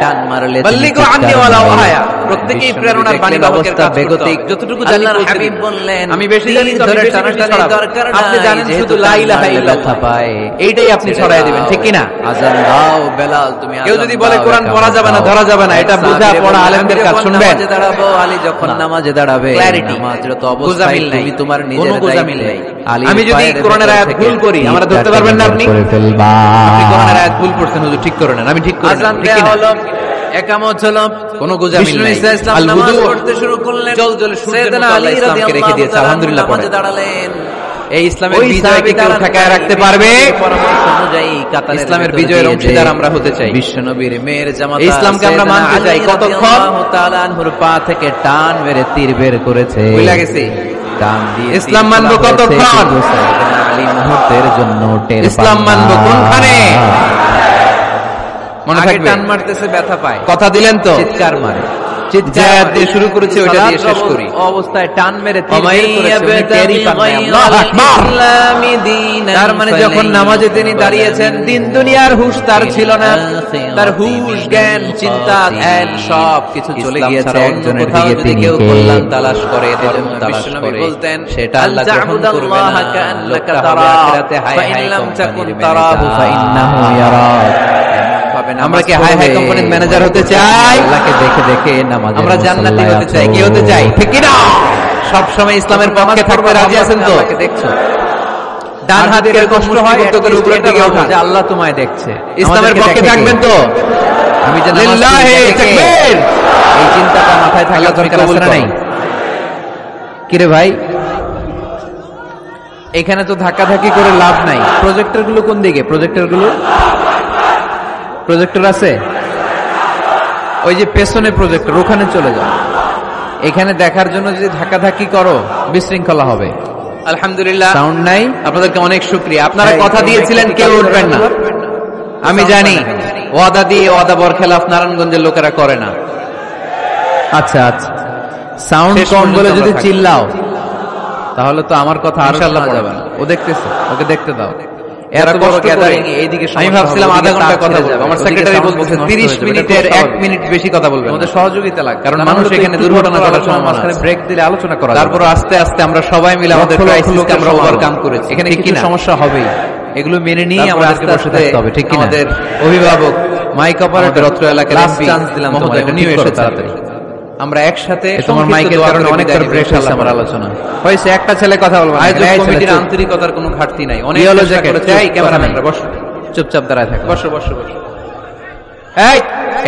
টান মারলে বাল্লিগু আন্নি ওয়ালাউ আয়া। প্রত্যেকেই প্রেরণার বাণী বাহকের কাজ করতে বেগতিক। হবে। যতটুকু জানি আল্লাহর পৌঁছে হাবিব দিন। বললেন, আমি বেশি জানি তো, আমি ধরে বেশি টানাটানি বেশি ছড়াবো। দরকার আপনি নাই, জানেন যেহেতু শুধু লা ইলাহা টান মারলে ইল্লাল্লাহ। ব্যথা পায়। এইটাই আপনি ছড়াই দিবেন, ঠিক কিনা? আজান দাও বেলাল, তুমি কেউ আজান যদি বলে দাও, কোরআন একামত পড়া যাবে না, দাও। ধরা যাবে না, এটা বোঝা পড়া আলেমদের কাজ, যখন শুনবেন? নামাজে দাঁড়াবো, আলী যখন নামাজে দাঁড়াবে, Clarity, নামাজরত অবস্থায় গোজামিল নাই, তুমি তোমার কোনো নিজের গোজামিল নাই। দায়িত্বে আলীর আমি যদি পায়ের কোরআনের ভেতর আয়াত থেকে ভুল করি, আমরা ধরতে পারবেন না আপনি? করে ফেলবা। আপনি কোরআনের আয়াত ভুল পড়ছেন, হুজুর ঠিক করে নেন, আমি ঠিক করে আজান নেন, ঠিক দেয়া কিনা? হলো, একামত হলো, কোনো গোজামিল বিষ্ণু নাই। ঈসা ইসলাম আল নামাজ হুদু, পড়তে শুরু করলেন। জল জলে সূর্যের সাইয়েদনা মতো আলী আল্লাহ ইসলামকে রেখে রাদিয়াল্লাহু দিয়েছে, তাআলা আলহামদুলিল্লাহ পড়েন। নামাজে দাঁড়ালেন। এই ইসলামের ওই বিজয়কে সাহাবী কেউ দাঁড়ান, ঠেকায় রাখতে পারবে? পরামর্শ অনুযায়ী কাতারের ইসলামের ভেতর বিজয়ের দিয়ে অংশীদার যে আমরা হতে চাই। বিশ্বনবীর মেয়ের জামাতা এই ইসলামকে আমরা সাইয়েদনা মানতে চাই। আলী কতক্ষণ? রাদিয়াল্লাহু তাআলা আনহুর পা থেকে টান মেরে তীর বের করেছে। ভুলে গেছি। টান দিয়ে ইসলাম তীর মানবো খোলা হয়েছে, কতক্ষণ? কিন্তু সাইয়েদনা আলী মুহূর্তের জন্য টের পান ইসলাম না। মানবো কোনখানে? মনে আগে থাকবে? টান মারতেছে, ব্যথা পায়, কথা দিলেন তো? চিৎকার মারে। যে আয়াত দিয়ে শুরু করেছি, ওইটা দিয়ে শেষ করি। অবস্থায় টান মেরে তীর ওমাই বের করেছে, উনি ইয়াবতাগি টেরই পান নাই। গায়রা আল্লাহু আকবার। ইসলামি দীনান তার মানে যখন নামাজে তিনি দাঁড়িয়েছেন, দিন দুনিয়ার হুঁশ তার ছিল না, তার হুঁশ জ্ঞান চিন্তা ধ্যান সব কিছু চলে ইসলাম গিয়েছে ছাড়া একজনের অন্য কোথাও দিকে। যদি তিনি কেউ কল্যাণ তালাশ করে, ধর্ম এজন্য তালাশ বিশ্বনবী করে, বলতেন, সেটা আল্লাহ আল গ্রহণ করবে না। তা'বুদাল্লাহা কাআন্নাকা লোকটা হবে তারাহু, আখিরাতে হায় ফাইন হায় লাম কোম্পানির তাকুন ম্যানেজার, তারাহু ফাইন্নাহু ইয়ারাক। এমনভাবে নামাজ আমরা কি হাই হাই পড়বে, কোম্পানির ম্যানেজার হতে চাই? আল্লাহকে দেখে দেখে নামাজের আমরা জান্নাতি মুসল্লায় হতে চাই, আছো। কি হতে চাই, ঠিক কি না? সব সময় ইসলামের পক্ষে থাকতে রাজি আছেন তো? আল্লাহকে দেখছো, ডান আর হাতে যদি কষ্ট মুষ্টি হয়, বদ্ধ করে উপরের দিকে ওঠা। ওঠা, যে আল্লাহ তোমায় দেখছে, ইসলামের আমাদেরকে পক্ষে দেখে কে? থাকবেন তো? আমি যে নামাজ লিল্লাহি পড়ি, দেখে কে? তাকবীর। এই চিন্তাটা মাথায় থাকলে আল্লাহ তুমি দরকার কবুল আছে না করো। নাই? কিরে ভাই, এখানে তো ধাক্কাধাক্কি করে লাভ নাই। প্রজেক্টর গুলো কোন দিকে? প্রজেক্টর গুলো, প্রজেক্টর আছে ওই যে পেছনে প্রজেক্টর, ওখানে চলে যাও। এখানে দেখার জন্য যদি ধাক্কাধাক্কি করো, বিশৃঙ্খলা হবে। আলহামদুলিল্লাহ, সাউন্ড নাই। আপনাদেরকে অনেক শুকরিয়া। আপনারা হ্যাঁ, কথা দিয়েছিলেন কেউ উঠবেন না। আমি জানি ওয়াদা দিয়ে ওয়াদা বরখেলাফ নারায়ণগঞ্জের লোকেরা করে না। আচ্ছা আচ্ছা, সাউন্ড শেষ কম পর্যন্ত বলে আমরা যদি থাকবো। চিল্লাও, তাহলে তো আমার কথা ইনশাআল্লাহ পড়াবে না। ও দেখতেছে, ওকে দেখতে দাও। এত বড় গ্যাদারিং এইদিকে আমি ভাবছিলাম আধা ঘন্টা কথা বলবো, আমার সেক্রেটারি বলতেছে 30 মিনিটের 1 মিনিট বেশি কথা বলবেন। আমাদের সহযোগিতা লাগে, কারণ মানুষ এখানে দুর্ঘটনা ঘটার সময় মাঝখানে ব্রেক দিলে আলোচনা করা। তারপর আস্তে আস্তে আমরা সবাই মিলে আমাদের ক্রাইসিসকে আমরা ওভারকাম করেছি। এখানে কিছু সমস্যা হবেই, এগুলো মেনে নিয়ে আমাদেরকে বসে থাকতে হবে, ঠিক কি না? আমাদের অভিভাবক মাইক অপারেটর অত্র এলাকার লাস্ট চান্স দিলাম তোমাদের, উনিও এসে এসেছেন। তাড়াতাড়ি। আমরা একসাথে তোমার মাইকের কারণে অনেকটা ব্রেক হচ্ছে আমার আলোচনা। হয়েছে একটা ছেলে কথা বলবো না। আয়োজক কমিটির আন্তরিকতার কোনো ঘাটতি নাই। অনেক ইয়েলো চেষ্টা জ্যাকেট করেছে। এই ক্যামেরাম্যান বসো, চুপচাপ দাঁড়ায় থাকো। বসো বসো বসো। এই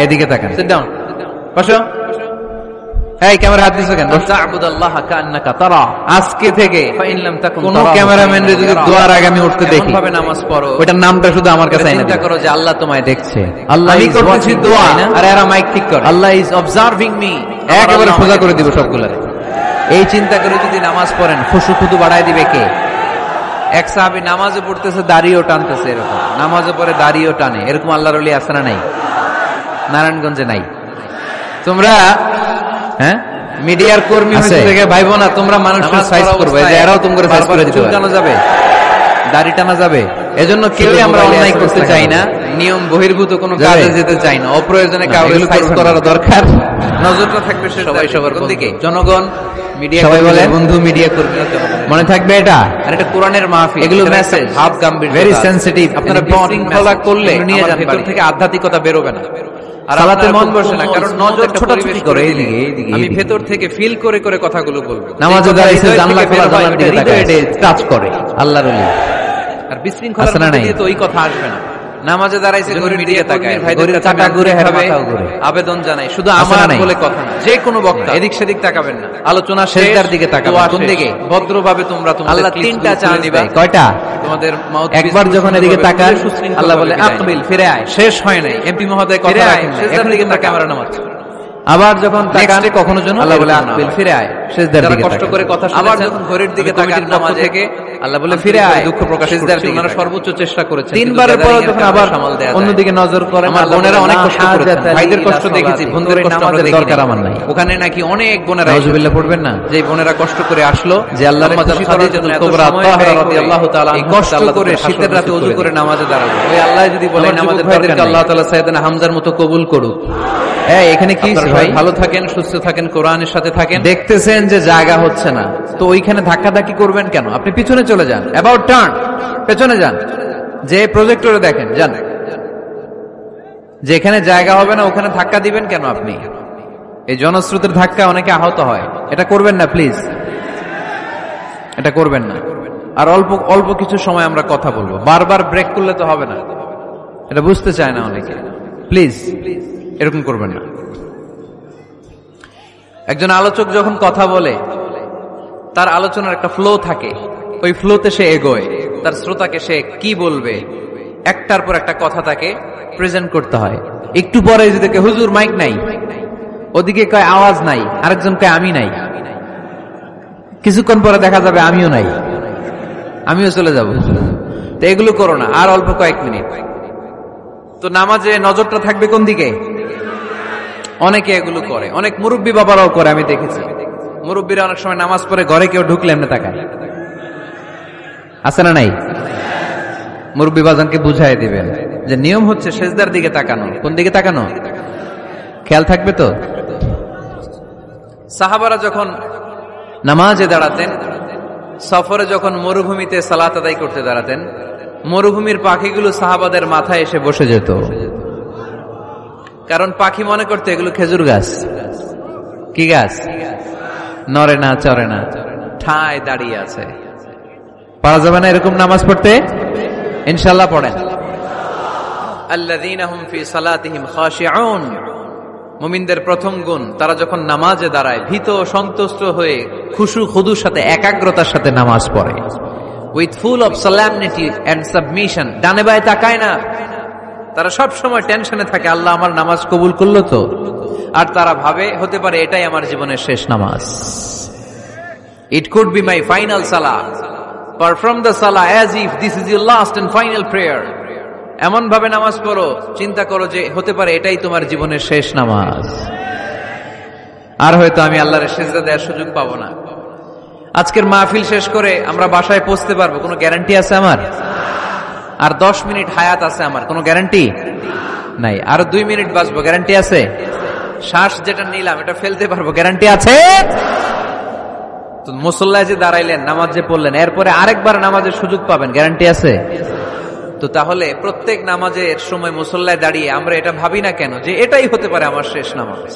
এদিকে তাকান, সিট ডাউন, বসো। এই ক্যামেরা হাত দিছো কেন? তা'বুদাল্লাহ কান্নাকা তারা। আজকে থেকে ফাইন লাম তাকুন কোন তারা, ক্যামেরাম্যানের যদি দোয়ার আগে আমি উঠতে দেখি, ভাবে নামাজ পড়ো, ওটার নামটা শুধু আমার কাছে এনে চিন্তা দিও। করো যে আল্লাহ তোমায় দেখছে। আল্লাহ আমি is করতেছি watching, দোয়া, তাই না? আর এরা মাইক ঠিক করে। আল্লাহ ইজ অবজার্ভিং মি, একেবারে সোজা করে দিব সবগুলা। এই চিন্তা করে যদি নামাজ পড়েন, খুশু খুদু বাড়ায় দিবে কে? এক সাহাবী নামাজে পড়তেছে, দাড়িও টানতেছে, এরকম নামাজে পড়ে দাড়িও টানে, এরকম আল্লাহর ওলি আছে না নাই? নারায়ণগঞ্জে নাই? তোমরা হ্যাঁ, মিডিয়ার কর্মী আছে। হইতে থেকে ভাইবো না, তোমরা মানুষের সাইজ করবে, যে এরাও তোমরা সাইজ করে দিতে পারে। টানা যাবে, দাড়ি টানা যাবে। এজন্য কেউ আমরা অন্যায় করতে চাই না, নিয়ম বহির্ভূত কোনো কাজে যেতে চাই না, অপ্রয়োজনে কাউকে সাইজ করার দরকার। নজরটা থাকবে সবাই সবার দিকে। জনগণ, মিডিয়া সবাই বলে বন্ধু, মিডিয়া কর্মী মনে থাকবে এটা। আর এটা কোরআনের মাহফিল, এগুলো এখানে মেসেজ, একটা ভাব গাম্ভীর্য, very sensitive, আপনারা important বিশৃঙ্খলা message। করলে এগুলো নিয়ে আমার যান ভেতর বাড়ি। থেকে আধ্যাত্মিকতা বেরোবে না, আর সালাতে আপনার মন খুব বসে না, কোমল, কারণ smooth নজর একটা ছোটাছুটি পরিবেশ করে, দিলে এইদিকে, এইদিকে, আমি এইদিকে। ভেতর থেকে ফিল করে করে কথাগুলো বলবো। নামাজে দাঁড়াইছে, জানলা খোলা, জানলার দিকে তাকায়, টাচ করে আল্লাহর ওলি। আর বিশৃঙ্খলার আছে না মধ্যে নাই? দিয়ে তো ওই কথা আসবে না। নামাজে দাঁড়াইছে, যখন ঘড়ির মিডিয়া দিকে তাকায়, কর্মীর ভাইদের ঘড়ির কাছে কাঁটা আমি ঘুরে, হের আন্তরিকভাবে মাথাও ঘুরে। আবেদন জানাই, শুধু আছে না আমার নাই? বলে কথা না, যে কোনো বক্তা এদিক সেদিক তাকাবেন না, আলোচনা সেজদার দিকে তাকাবেন। দোয়া কোন শেষ। দিকে? ভদ্রভাবে তোমরা তোমাদের আল্লাহ ক্লিপগুলো তিনটা তুলে চান্স নিবা। দেয়। কয়টা? তোমাদের মাউথ একবার যখন এদিকে তাকান, আল্লাহ বলে আকবিল, ফিরে আয়। শেষ হয় নাই, এমপি মহোদয় কথা ফিরে আয়, রাখেন নাই, সেজদার এখন দিকে তোমরা তাকাও। ক্যামেরা নামাচ্ছ। আবার যখন তাকান, Next এ কখনো যেন আল্লাহ বলে এরকম না আকবিল, হয়। ফিরে আয়, সেজদার যারা দিকে কষ্ট তাকাও। করে কথা আবার শুনেছেন, যখন ঘড়ির দিকে আমি তাকান, কমিটির নামাজ পক্ষ থেকে থেকে আল্লাহ বলে ফিরে আয়, দুঃখ প্রকাশ সেজদার করছি। দিকে ওনারা তাকাও। সর্বোচ্চ চেষ্টা করেছেন, তিনবারের পর যখন আবার অন্যদিকে নজর করেন, আমার আল্লাহ বোনেরা বলে, অনেক না কষ্ট করেছেন, হাজাত ভাইদের আলী কষ্ট ইলা দেখেছি, সালাতি। বোনদের কষ্ট আমরা নামাজের দেখিনি। দরকার আমার নাই। ওখানে নাকি অনেক বোনেরা নাউজুবিল্লাহ পড়বেন না, যে বোনেরা কষ্ট করে আসলো, যে আল্লাহর আম্মা জান খুশি করার খাদিজাতুল জন্য এত কুবরা সময় তাহরা ব্যয় করে, রাদিয়াল্লাহু তাআলা এই আনহা কষ্ট আল্লাহ করে তাআলা শীতের রাতে হাসর ওযু করে নসিব নামাজে দাঁড়াবো। ওই আল্লাহ যদি বলেন আমার যুবক আমাদের ভাইদেরকে ভাইদেরকে আল্লাহ আল্লাহ তাআলা সাইয়েদনা হামজার মতো কবুল করুক। এই এখানে কি আপনারা ভাই? সবাই ভালো থাকেন, সুস্থ থাকেন, কোরআনের সাথে থাকেন। দেখতেছেন যে জায়গা হচ্ছে না, তো ওইখানে ধাক্কাধাক্কি করবেন কেন? আপনি পিছনে চলে যান, অ্যাবাউট টার্ন, পেছনে যান, যে প্রজেক্টরে দেখেন, যান। যেখানে জায়গা হবে না ওখানে ধাক্কা দিবেন কেন আপনি? এই জনস্রোতের ধাক্কা অনেকে আহত হয়, এটা করবেন না প্লিজ, এটা করবেন না। আর অল্প অল্প কিছু সময় আমরা কথা বলবো, বারবার ব্রেক করলে তো হবে না, এটা বুঝতে চায় না অনেকে। প্লিজ এরকম করবেন না। একজন আলোচক যখন কথা বলে, তার আলোচনার একটা ফ্লো থাকে, ওই ফ্লোতে সে এগোয়, তার শ্রোতাকে সে কি বলবে একটার পর একটা কথা তাকে প্রেজেন্ট করতে হয়। একটু পরে যদি দেখে হুজুর মাইক নাই, ওদিকে কয় আওয়াজ নাই, আরেকজন কয় আমি নাই, কিছুক্ষণ পরে দেখা যাবে আমিও নাই, আমিও চলে যাব। তো এগুলো করো না, আর অল্প কয়েক মিনিট। তো নামাজে নজরটা থাকবে কোন দিকে? অনেকে এগুলো করে, অনেক মুরব্বী বাবারাও করে, আমি দেখেছি। মুরব্বীরা অনেক সময় নামাজ পড়ে ঘরে কেউ ঢুকলে এমনি তাকায়, আছে না নাই? মুরব্বী বাজানকে বুঝাই দিবেন যে নিয়ম হচ্ছে সেজদার দিকে তাকানো। কোন দিকে তাকানো? খেয়াল থাকবে তো। সাহাবারা যখন নামাজে দাঁড়াতেন, সফরে যখন মরুভূমিতে সালাত আদায় করতে দাঁড়াতেন, মরুভূমির পাখিগুলো সাহাবাদের মাথায় এসে বসে যেত, কারণ পাখি মনে করতে এগুলো খেজুর গাছ। কি গাছ? নড়ে না, চড়ে না, ঠায় দাঁড়িয়ে আছে। পারা যাবে না এরকম নামাজ পড়তে? ইনশাআল্লাহ পড়েন। আল্লাযীনা হুম ফি সালাতিহিম খাশিউন। মুমিনদের প্রথম গুণ, তারা যখন নামাজে দাঁড়ায় ভীত সন্তুষ্ট হয়ে খুশু খুদুর সাথে, একাগ্রতার সাথে নামাজ পড়ে, with full of solemnity and submission. ডানে বায়ে তাকায় না, তারা সব সময় টেনশনে থাকে, আল্লাহ আমার নামাজ কবুল করলো তো? আর তারা ভাবে হতে পারে এটাই আমার জীবনের শেষ নামাজ। It could be my final salah. Perform the salah as if this is your last and final prayer. এমন ভাবে নামাজ পড়ো, চিন্তা করো যে হতে পারে এটাই তোমার জীবনের শেষ নামাজ, আর হয়তো আমি আল্লাহর সিজদা দেওয়ার সুযোগ পাবো না। আজকের মাহফিল শেষ করে আমরা বাসায় পৌঁছতে পারবো কোনো গ্যারান্টি আছে আমার? আর 10 মিনিট হায়াত আছে আমার, কোনো গ্যারান্টি নাই। আর 2 মিনিট বাঁচবো, গ্যারান্টি আছে? শ্বাস যেটা নিলাম এটা ফেলতে পারবো, গ্যারান্টি আছে? তো মুসল্লায় যে দাঁড়াইলেন, নামাজ যে পড়লেন, এরপরে আরেকবার নামাজের সুযোগ পাবেন, গ্যারান্টি আছে? তো তাহলে প্রত্যেক নামাজের সময় মুসল্লায় দাঁড়িয়ে আমরা এটা ভাবি না কেন যে এটাই হতে পারে আমার শেষ নামাজ,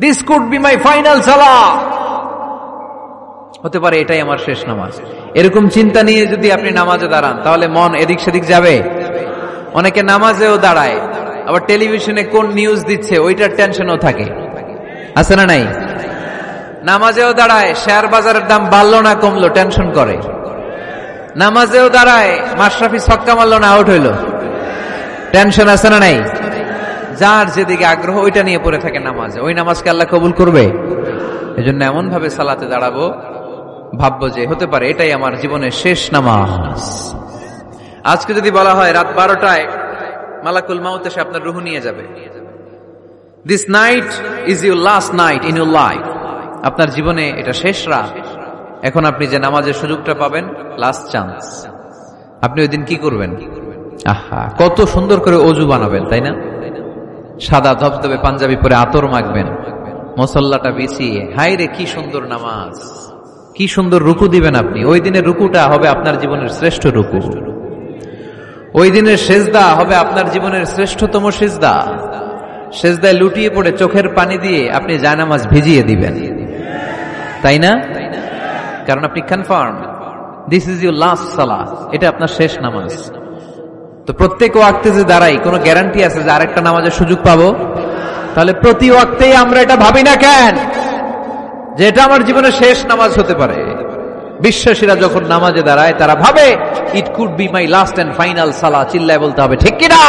this could be my final সালাহ, হতে পারে এটাই আমার শেষ নামাজ। এরকম চিন্তা নিয়ে যদি আপনি নামাজে দাঁড়ান তাহলে মন এদিক সেদিক যাবে। অনেকে নামাজেও দাঁড়ায়, আবার টেলিভিশনে কোন নিউজ দিচ্ছে ওইটার টেনশনও থাকে, আছে না নাই? নামাজেও দাঁড়ায় শেয়ার বাজারের দাম বাড়লো না কমলো টেনশন করে। নামাজেও দাঁড়ায় মাশরাফি ছক্কা মারলো না আউট হইলো, টেনশন আছে না নাই? যার যেদিকে আগ্রহ ওইটা নিয়ে পড়ে থাকে নামাজে, ওই নামাজকে আল্লাহ কবুল করবে? এজন্য এমন ভাবে সালাতে দাঁড়াবো, ভাববো যে হতে পারে এটাই আমার জীবনের শেষ নামাজ। আজকে যদি বলা হয় রাত 12টায় মালাকুল মাউত এসে আপনার রূহ নিয়ে যাবে, this night is your last night in your life, আপনার জীবনে এটা শেষ রাত, এখন আপনি যে নামাজের সুযোগটা পাবেন, লাস্ট চান্স, আপনি ওই দিন কি করবেন? আহা, কত সুন্দর করে অজু বানাবেন, তাই না? সাদা ধবধবে পাঞ্জাবি পরে আতর মাখবেন, মুসল্লাটা বিছিয়ে, হায় রে কি সুন্দর নামাজ, কি সুন্দর রুকু দিবেন আপনি। ওই দিনের রুকুটা হবে আপনার জীবনের শ্রেষ্ঠ রুকু, ওই দিনের সেজদা হবে আপনার জীবনের শ্রেষ্ঠতম সেজদা। সেজদায় লুটিয়ে পড়ে চোখের পানি দিয়ে আপনি জায়নামাজ ভিজিয়ে দিবেন, তাই না? কারণ আপনি confirm this is your last সালাহ, এটা আপনার শেষ নামাজ। তো প্রত্যেক ওয়াক্তে যে দাঁড়াই, কোনো গ্যারান্টি আছে যে আরেকটা নামাজের সুযোগ পাবো? তাহলে প্রতি ওয়াক্তেই আমরা এটা ভাবি না কেন যে এটা আমার জীবনের শেষ নামাজ হতে পারে? বিশ্বাসীরা যখন নামাজে দাঁড়ায় তারা ভাবে it could be my last and final সালাহ, চিল্লায় বলতে হবে ঠিক কিনা?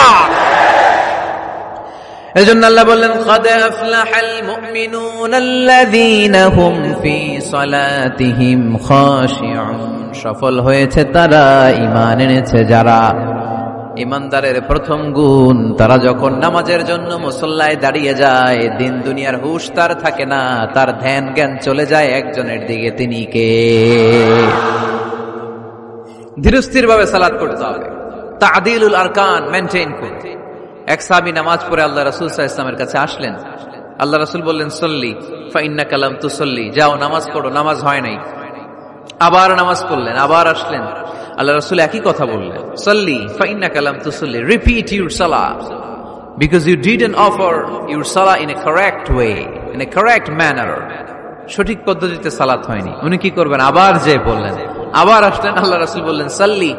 এজন্য আল্লাহ বললেন قد أفلح المؤمنون الذين هم في صلاتهم خاشعون, সফল হয়েছে তারা, ঈমান এনেছে যারা। ঈমানদারের প্রথম গুণ, তারা যখন নামাজের জন্য মুসল্লায় দাঁড়িয়ে যায়, দিন দুনিয়ার হুঁশ তার থাকে না, তার ধ্যান জ্ঞান চলে যায় একজনের দিকে, তিনি কে? ধীরস্থির ভাবে সালাত করতে হবে, তা'দিলুল আরকান মেইনটেইন করতে। এক সাহাবী নামাজ পড়ে আল্লাহ রাসূল সাল্লাল্লাহু আলাইহি ওয়াসাল্লামের কাছে আসলেন। আল্লাহ রাসূল বললেন সল্লি ফা ইন্নাকা লাম তুসল্লি, যাও নামাজ পড়ো, নামাজ হয় নাই। আবার নামাজ পড়লেন, আবার আসলেন, আল্লাহ রাসূল একই কথা বললেন, সল্লি ফা ইন্নাকা লাম তুসল্লি, রিপিট ইউর সালাহ because you didn't offer your সালাহ in a correct way, in a correct manner, সঠিক পদ্ধতিতে সালাত হয়নি। উনি কি করবেন? আবার যে বললেন, আবার আসলেন, আল্লাহ রাসূল বললেন সল্লি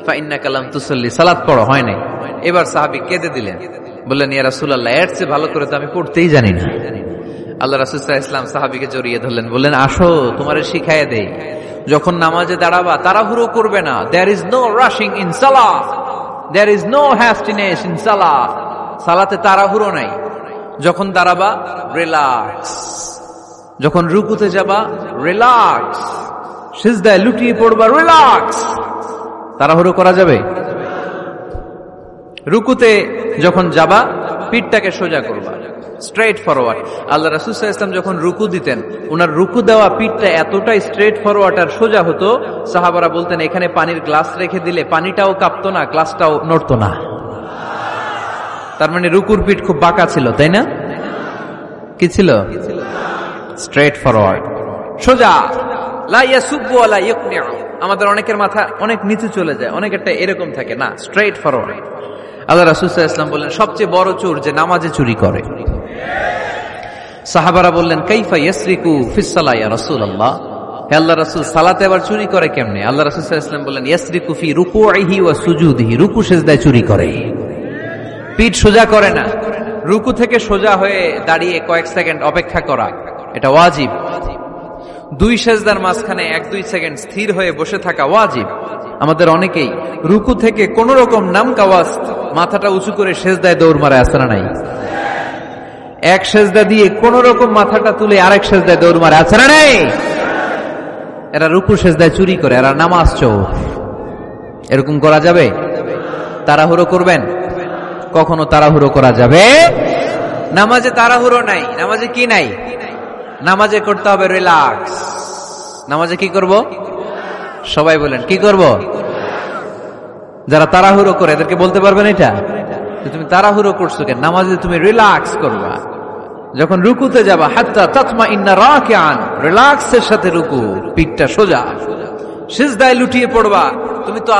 ফা ইন্নাকা লাম তুসল্লি, সালাত পড়ো, হয় নাই। এবার সাহাবী কেঁদে দিলেন, বললেন ইয়া রাসূলুল্লাহ, এর চেয়ে ভালো করে তো আমি পড়তেই জানি না। আল্লাহ রাসূল সাল্লাল্লাহু আলাইহি ওয়াসাল্লাম সাহাবীকে জড়িয়ে ধরলেন, বললেন আসো তোমারে শিখাইয়া দেই, যখন নামাজে দাঁড়াবা তাড়াহুড়ো করবে না। There is no rushing in সালাহ, there is no hastiness in সালাহ, সালাতে তাড়াহুড়ো নাই। যখন দাঁড়াবা রিল্যাক্স, যখন রুকুতে যাবা রিল্যাক্স, সিজদায় লুটিয়ে পড়বা রিল্যাক্স। তাড়াহুড়ো করা যাবে? রুকুতে যখন যাবা পিঠটাকে সোজা করবা, স্ট্রেট ফরওয়ার্ড। আল্লাহ রাসূল সাল্লাল্লাহু আলাইহি ওয়াসাল্লাম যখন রুকু দিতেন, ওনার রুকু দেওয়া পিঠটা এতটাই স্ট্রেট ফরওয়ার্ড আর সোজা হতো, সাহাবারা বলতেন এখানে পানির গ্লাস রেখে দিলে পানিটাও কাঁপতো না, গ্লাসটাও নড়তো না। তার মানে রুকুর পিঠ খুব বাঁকা ছিল, তাই না? কি ছিল? স্ট্রেট ফরওয়ার্ড, সোজা। লা ইয়াসুব্বু ওয়া লা ইয়াকনিউ, আমাদের অনেকের মাথা অনেক নিচে চলে যায়, অনেকেরটা এরকম থাকে না, স্ট্রেট ফরওয়ার্ড। আল্লাহ রাসূল সাল্লাল্লাহু আলাইহি ওয়াসাল্লাম বললেন সবচেয়ে বড় চোর যে নামাজে চুরি করে। সাহাবারা বললেন কাইফা ইয়াসরিকু ফিস সালাহ ইয়া রাসূলুল্লাহ, হে আল্লাহর রাসূল সালাতে আবার চুরি করে কেমনে? আল্লাহ রাসূল সাল্লাল্লাহু আলাইহি ওয়াসাল্লাম বললেন ইয়াসরিকু ফি রুকুইহি ওয়া সুজুদিহি, রুকু সিজদায় চুরি করে, পিঠ সোজা করে না। রুকু থেকে সোজা হয়ে দাঁড়িয়ে কয়েক সেকেন্ড অপেক্ষা করা এটা ওয়াজিব। দুই সেজদার মাঝখানে 1-2 সেকেন্ড স্থির হয়ে বসে থাকা ওয়াজিব। আমাদের অনেকেই রুকু থেকে কোন রকম নামকাওয়াজ মাথাটা উঁচু করে সেজদায় দৌড় মারে, আছে না নাই? এক সেজদা দিয়ে কোন রকম মাথাটা তুলে আরেক সেজদায় দৌড় মারে, আছে না নাই? এরা রুকু সেজদায় চুরি করে, এরা নামাজ চোর। এরকম করা যাবে? তাড়াহুড়ো করবেন? কখনো তাড়াহুড়ো করা যাবে? নামাজে তাড়াহুড়ো নাই। নামাজে কি নাই? নামাজে করতে হবে রিল্যাক্স, নামাজে কি করব? সবাই বলেন কি করব? যারা তাড়াহুড়ো করে এদেরকে বলতে পারবেন এটা যে তুমি তাড়াহুড়ো করছো কেন? নামাজে তুমি রিল্যাক্স করবা। যখন রুকুতে যাবা হাত্তা তাতমাইন্না রাকিআন, রিল্যাক্সের সাথে রুকু, পিঠটা সোজা, সিজদায় লুটিয়ে পড়বা। তুমি তো